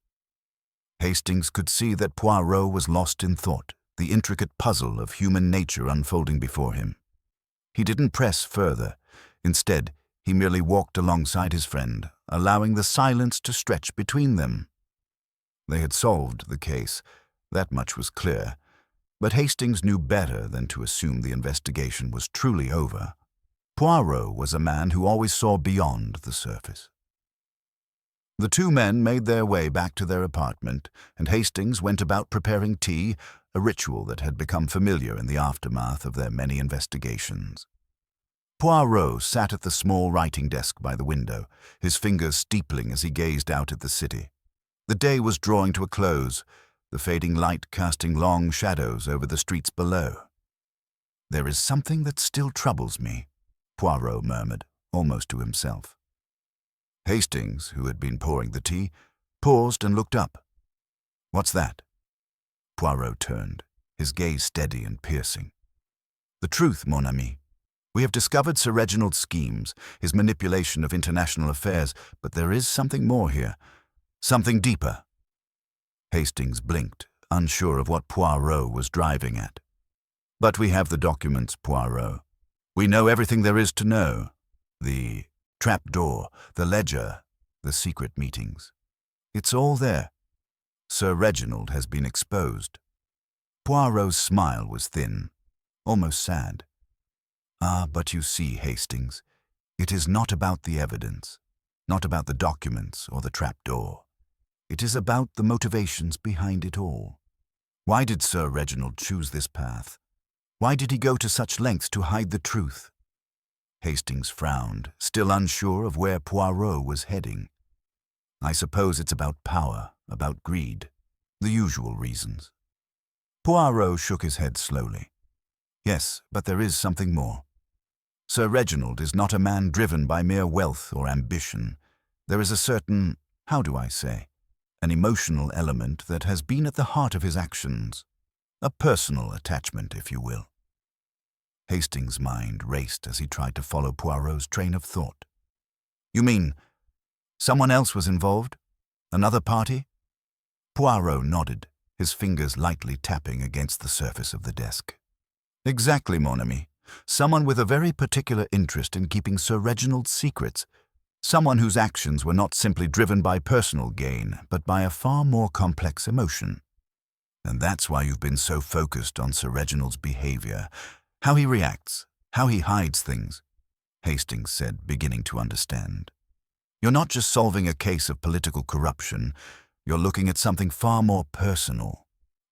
Hastings could see that Poirot was lost in thought, the intricate puzzle of human nature unfolding before him. He didn't press further. Instead, he merely walked alongside his friend, allowing the silence to stretch between them. They had solved the case, that much was clear, but Hastings knew better than to assume the investigation was truly over. Poirot was a man who always saw beyond the surface. The two men made their way back to their apartment, and Hastings went about preparing tea, a ritual that had become familiar in the aftermath of their many investigations. Poirot sat at the small writing desk by the window, his fingers steepling as he gazed out at the city. The day was drawing to a close, the fading light casting long shadows over the streets below. "There is something that still troubles me," Poirot murmured, almost to himself. Hastings, who had been pouring the tea, paused and looked up. "What's that?" Poirot turned, his gaze steady and piercing. The truth, mon ami. We have discovered Sir Reginald's schemes, his manipulation of international affairs, but there is something more here. Something deeper. Hastings blinked, unsure of what Poirot was driving at. But we have the documents, Poirot. We know everything there is to know. The trapdoor, the ledger, the secret meetings. It's all there. Sir Reginald has been exposed. Poirot's smile was thin, almost sad. Ah, but you see, Hastings, it is not about the evidence, not about the documents or the trapdoor. It is about the motivations behind it all. Why did Sir Reginald choose this path? Why did he go to such lengths to hide the truth? Hastings frowned, still unsure of where Poirot was heading. I suppose it's about power, about greed, the usual reasons. Poirot shook his head slowly. Yes, but there is something more. Sir Reginald is not a man driven by mere wealth or ambition. There is a certain, how do I say, an emotional element that has been at the heart of his actions. A personal attachment, if you will. Hastings' mind raced as he tried to follow Poirot's train of thought. You mean, someone else was involved? Another party? Poirot nodded, his fingers lightly tapping against the surface of the desk. Exactly, mon ami. Someone with a very particular interest in keeping Sir Reginald's secrets. Someone whose actions were not simply driven by personal gain, but by a far more complex emotion. And that's why you've been so focused on Sir Reginald's behavior, how he reacts, how he hides things, Hastings said, beginning to understand. You're not just solving a case of political corruption, you're looking at something far more personal,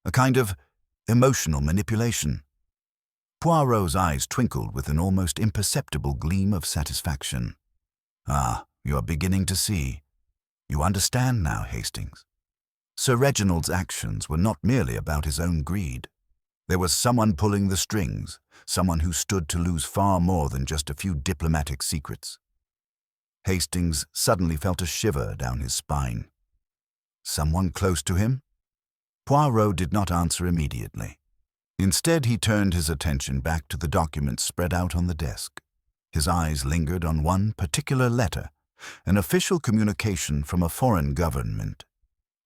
a kind of emotional manipulation. Poirot's eyes twinkled with an almost imperceptible gleam of satisfaction. Ah, you are beginning to see. You understand now, Hastings. Sir Reginald's actions were not merely about his own greed. There was someone pulling the strings, someone who stood to lose far more than just a few diplomatic secrets. Hastings suddenly felt a shiver down his spine. Someone close to him? Poirot did not answer immediately. Instead, he turned his attention back to the documents spread out on the desk. His eyes lingered on one particular letter, an official communication from a foreign government.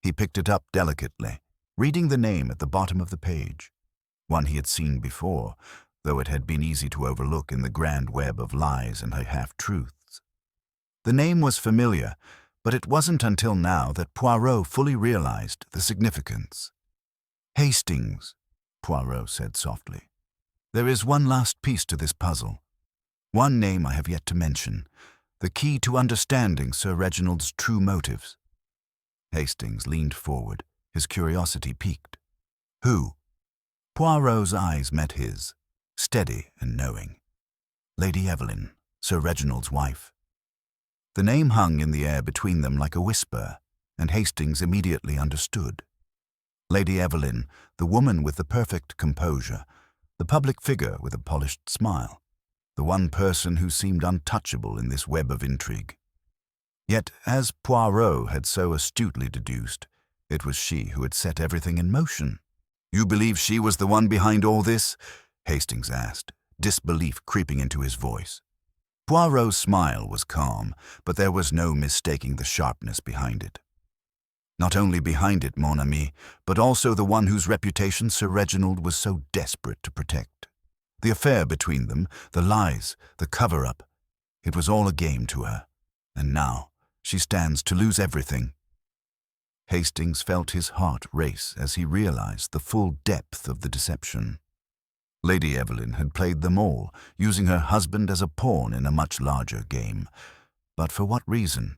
He picked it up delicately, reading the name at the bottom of the page. One he had seen before, though it had been easy to overlook in the grand web of lies and half-truths. The name was familiar, but it wasn't until now that Poirot fully realized the significance. Hastings, Poirot said softly. There is one last piece to this puzzle. One name I have yet to mention, the key to understanding Sir Reginald's true motives. Hastings leaned forward, his curiosity piqued. Who? Poirot's eyes met his, steady and knowing. Lady Evelyn, Sir Reginald's wife. The name hung in the air between them like a whisper, and Hastings immediately understood. Lady Evelyn, the woman with the perfect composure, the public figure with a polished smile, the one person who seemed untouchable in this web of intrigue. Yet, as Poirot had so astutely deduced, it was she who had set everything in motion. You believe she was the one behind all this? Hastings asked, disbelief creeping into his voice. Poirot's smile was calm, but there was no mistaking the sharpness behind it. Not only behind it, mon ami, but also the one whose reputation Sir Reginald was so desperate to protect. The affair between them, the lies, the cover-up, it was all a game to her. And now she stands to lose everything. Hastings felt his heart race as he realized the full depth of the deception. Lady Evelyn had played them all, using her husband as a pawn in a much larger game. But for what reason?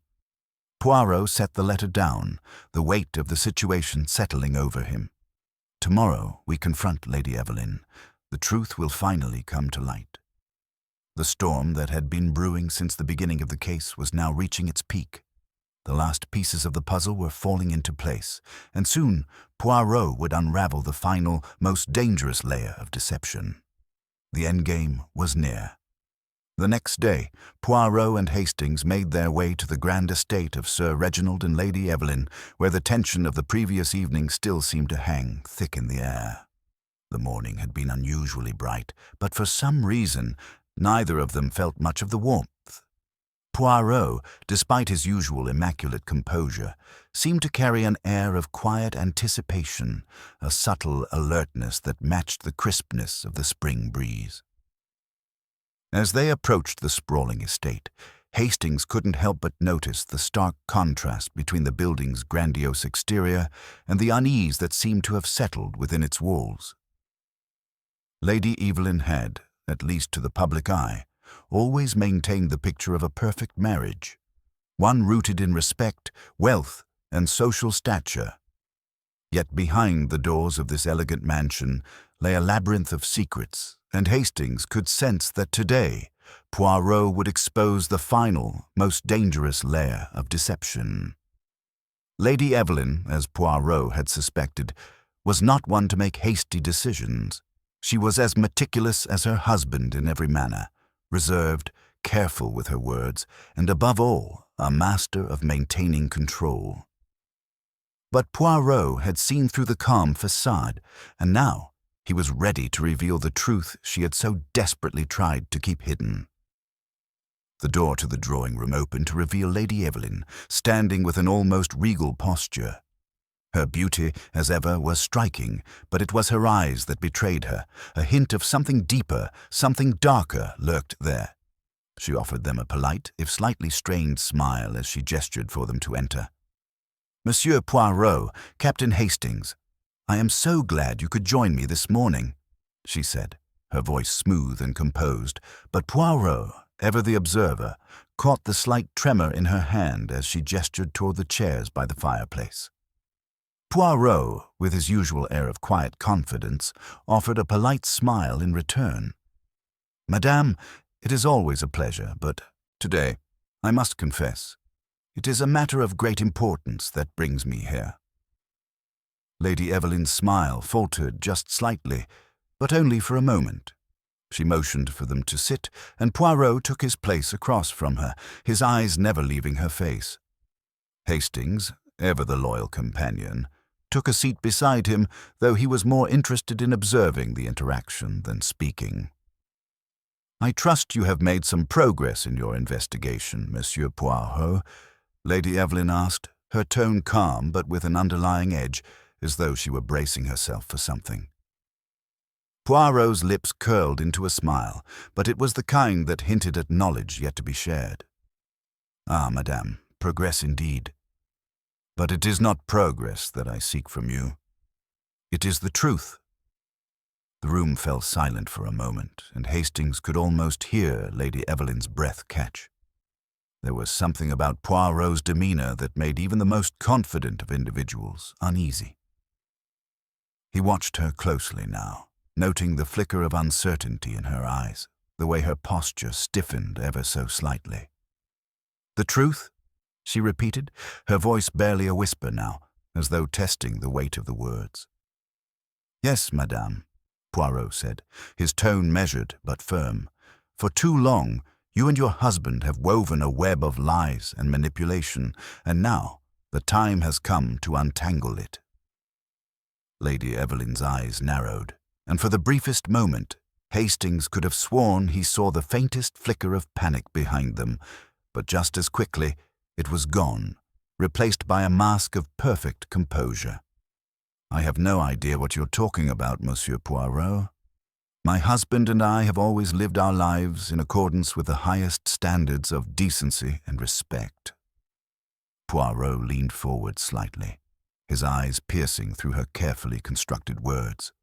Poirot set the letter down, the weight of the situation settling over him. Tomorrow we confront Lady Evelyn. The truth will finally come to light. The storm that had been brewing since the beginning of the case was now reaching its peak. The last pieces of the puzzle were falling into place, and soon Poirot would unravel the final, most dangerous layer of deception. The endgame was near. The next day, Poirot and Hastings made their way to the grand estate of Sir Reginald and Lady Evelyn, where the tension of the previous evening still seemed to hang thick in the air. The morning had been unusually bright, but for some reason, neither of them felt much of the warmth. Poirot, despite his usual immaculate composure, seemed to carry an air of quiet anticipation, a subtle alertness that matched the crispness of the spring breeze. As they approached the sprawling estate, Hastings couldn't help but notice the stark contrast between the building's grandiose exterior and the unease that seemed to have settled within its walls. Lady Evelyn had, at least to the public eye, always maintained the picture of a perfect marriage, one rooted in respect, wealth, and social stature. Yet behind the doors of this elegant mansion lay a labyrinth of secrets, and Hastings could sense that today Poirot would expose the final, most dangerous layer of deception. Lady Evelyn, as Poirot had suspected, was not one to make hasty decisions. She was as meticulous as her husband in every manner, reserved, careful with her words, and above all, a master of maintaining control. But Poirot had seen through the calm facade, and now he was ready to reveal the truth she had so desperately tried to keep hidden. The door to the drawing-room opened to reveal Lady Evelyn, standing with an almost regal posture. Her beauty, as ever, was striking, but it was her eyes that betrayed her. A hint of something deeper, something darker lurked there. She offered them a polite, if slightly strained smile as she gestured for them to enter. "Monsieur Poirot, Captain Hastings, I am so glad you could join me this morning," she said, her voice smooth and composed, but Poirot, ever the observer, caught the slight tremor in her hand as she gestured toward the chairs by the fireplace. Poirot, with his usual air of quiet confidence, offered a polite smile in return. "Madame, it is always a pleasure, but today, I must confess, it is a matter of great importance that brings me here." Lady Evelyn's smile faltered just slightly, but only for a moment. She motioned for them to sit, and Poirot took his place across from her, his eyes never leaving her face. Hastings, ever the loyal companion, took a seat beside him, though he was more interested in observing the interaction than speaking. "I trust you have made some progress in your investigation, Monsieur Poirot," Lady Evelyn asked, her tone calm but with an underlying edge, as though she were bracing herself for something. Poirot's lips curled into a smile, but it was the kind that hinted at knowledge yet to be shared. "Ah, madame, progress indeed. But it is not progress that I seek from you. It is the truth." The room fell silent for a moment, and Hastings could almost hear Lady Evelyn's breath catch. There was something about Poirot's demeanor that made even the most confident of individuals uneasy. He watched her closely now, noting the flicker of uncertainty in her eyes, the way her posture stiffened ever so slightly. "The truth?" she repeated, her voice barely a whisper now, as though testing the weight of the words. "Yes, madame," Poirot said, his tone measured but firm. "For too long, you and your husband have woven a web of lies and manipulation, and now the time has come to untangle it." Lady Evelyn's eyes narrowed, and for the briefest moment, Hastings could have sworn he saw the faintest flicker of panic behind them, but just as quickly, it was gone, replaced by a mask of perfect composure. "I have no idea what you're talking about, Monsieur Poirot. My husband and I have always lived our lives in accordance with the highest standards of decency and respect." Poirot leaned forward slightly, his eyes piercing through her carefully constructed words.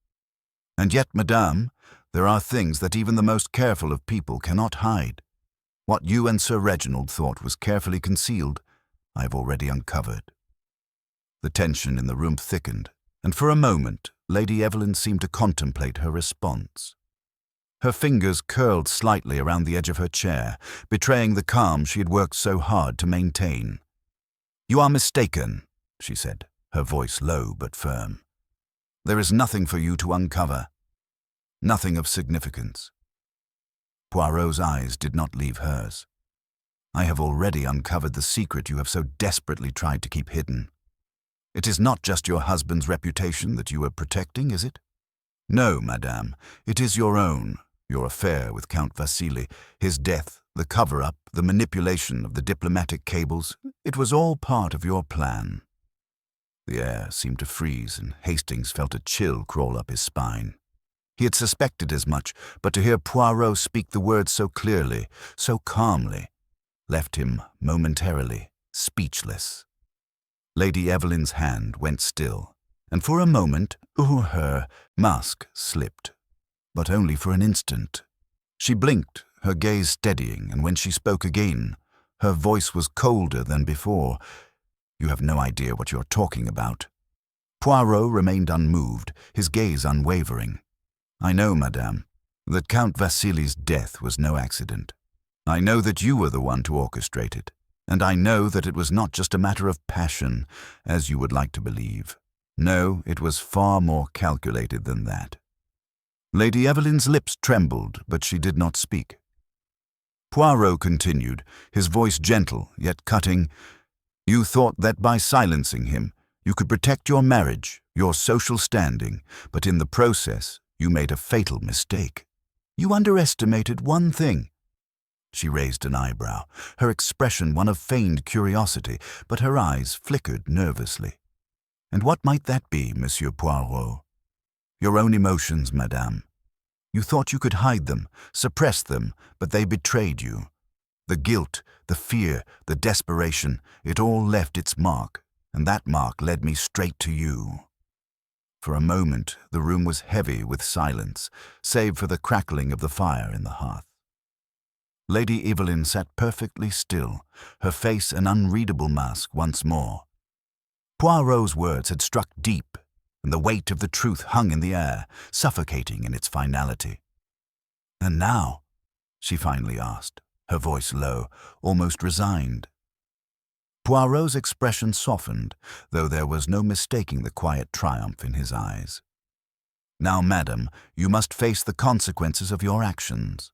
"And yet, madame, there are things that even the most careful of people cannot hide. What you and Sir Reginald thought was carefully concealed, I have already uncovered." The tension in the room thickened, and for a moment, Lady Evelyn seemed to contemplate her response. Her fingers curled slightly around the edge of her chair, betraying the calm she had worked so hard to maintain. "You are mistaken," she said, her voice low but firm. "There is nothing for you to uncover. Nothing of significance." Poirot's eyes did not leave hers. "I have already uncovered the secret you have so desperately tried to keep hidden. It is not just your husband's reputation that you are protecting, is it? No, madame, it is your own, your affair with Count Vasili, his death, the cover-up, the manipulation of the diplomatic cables. It was all part of your plan. The air seemed to freeze, and Hastings felt a chill crawl up his spine. He had suspected as much, but to hear Poirot speak the words so clearly, so calmly, left him momentarily speechless. Lady Evelyn's hand went still, and for a moment her mask slipped, but only for an instant. She blinked, her gaze steadying, and when she spoke again, her voice was colder than before. "You have no idea what you're talking about." Poirot remained unmoved, his gaze unwavering. "I know, madame, that Count Vasili's death was no accident. I know that you were the one to orchestrate it, and I know that it was not just a matter of passion, as you would like to believe. No, it was far more calculated than that." Lady Evelyn's lips trembled, but she did not speak. Poirot continued, his voice gentle yet cutting. "You thought that by silencing him, you could protect your marriage, your social standing, but in the process, you made a fatal mistake. You underestimated one thing." She raised an eyebrow, her expression one of feigned curiosity, but her eyes flickered nervously. "And what might that be, Monsieur Poirot?" "Your own emotions, madame. You thought you could hide them, suppress them, but they betrayed you. The guilt, the fear, the desperation, it all left its mark, and that mark led me straight to you." For a moment, the room was heavy with silence, save for the crackling of the fire in the hearth. Lady Evelyn sat perfectly still, her face an unreadable mask once more. Poirot's words had struck deep, and the weight of the truth hung in the air, suffocating in its finality. "And now?" she finally asked, her voice low, almost resigned. Poirot's expression softened, though there was no mistaking the quiet triumph in his eyes. "Now, madam, you must face the consequences of your actions.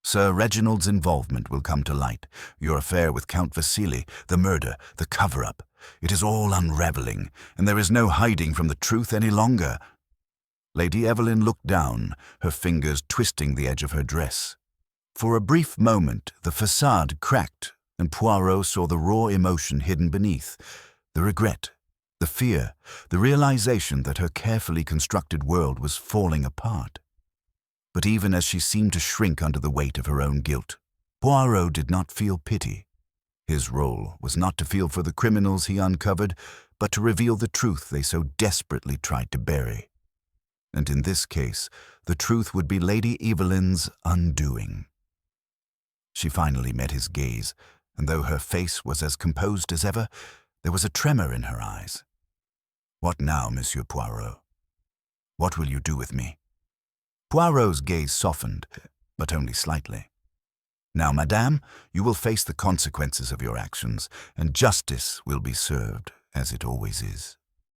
Sir Reginald's involvement will come to light, your affair with Count Vasili, the murder, the cover-up. It is all unraveling, and there is no hiding from the truth any longer." Lady Evelyn looked down, her fingers twisting the edge of her dress. For a brief moment, the facade cracked, and Poirot saw the raw emotion hidden beneath, the regret, the fear, the realization that her carefully constructed world was falling apart. But even as she seemed to shrink under the weight of her own guilt, Poirot did not feel pity. His role was not to feel for the criminals he uncovered, but to reveal the truth they so desperately tried to bury. And in this case, the truth would be Lady Evelyn's undoing. She finally met his gaze, and though her face was as composed as ever, there was a tremor in her eyes. "What now, Monsieur Poirot? What will you do with me?" Poirot's gaze softened, but only slightly. "Now, madame, you will face the consequences of your actions, and justice will be served, as it always is."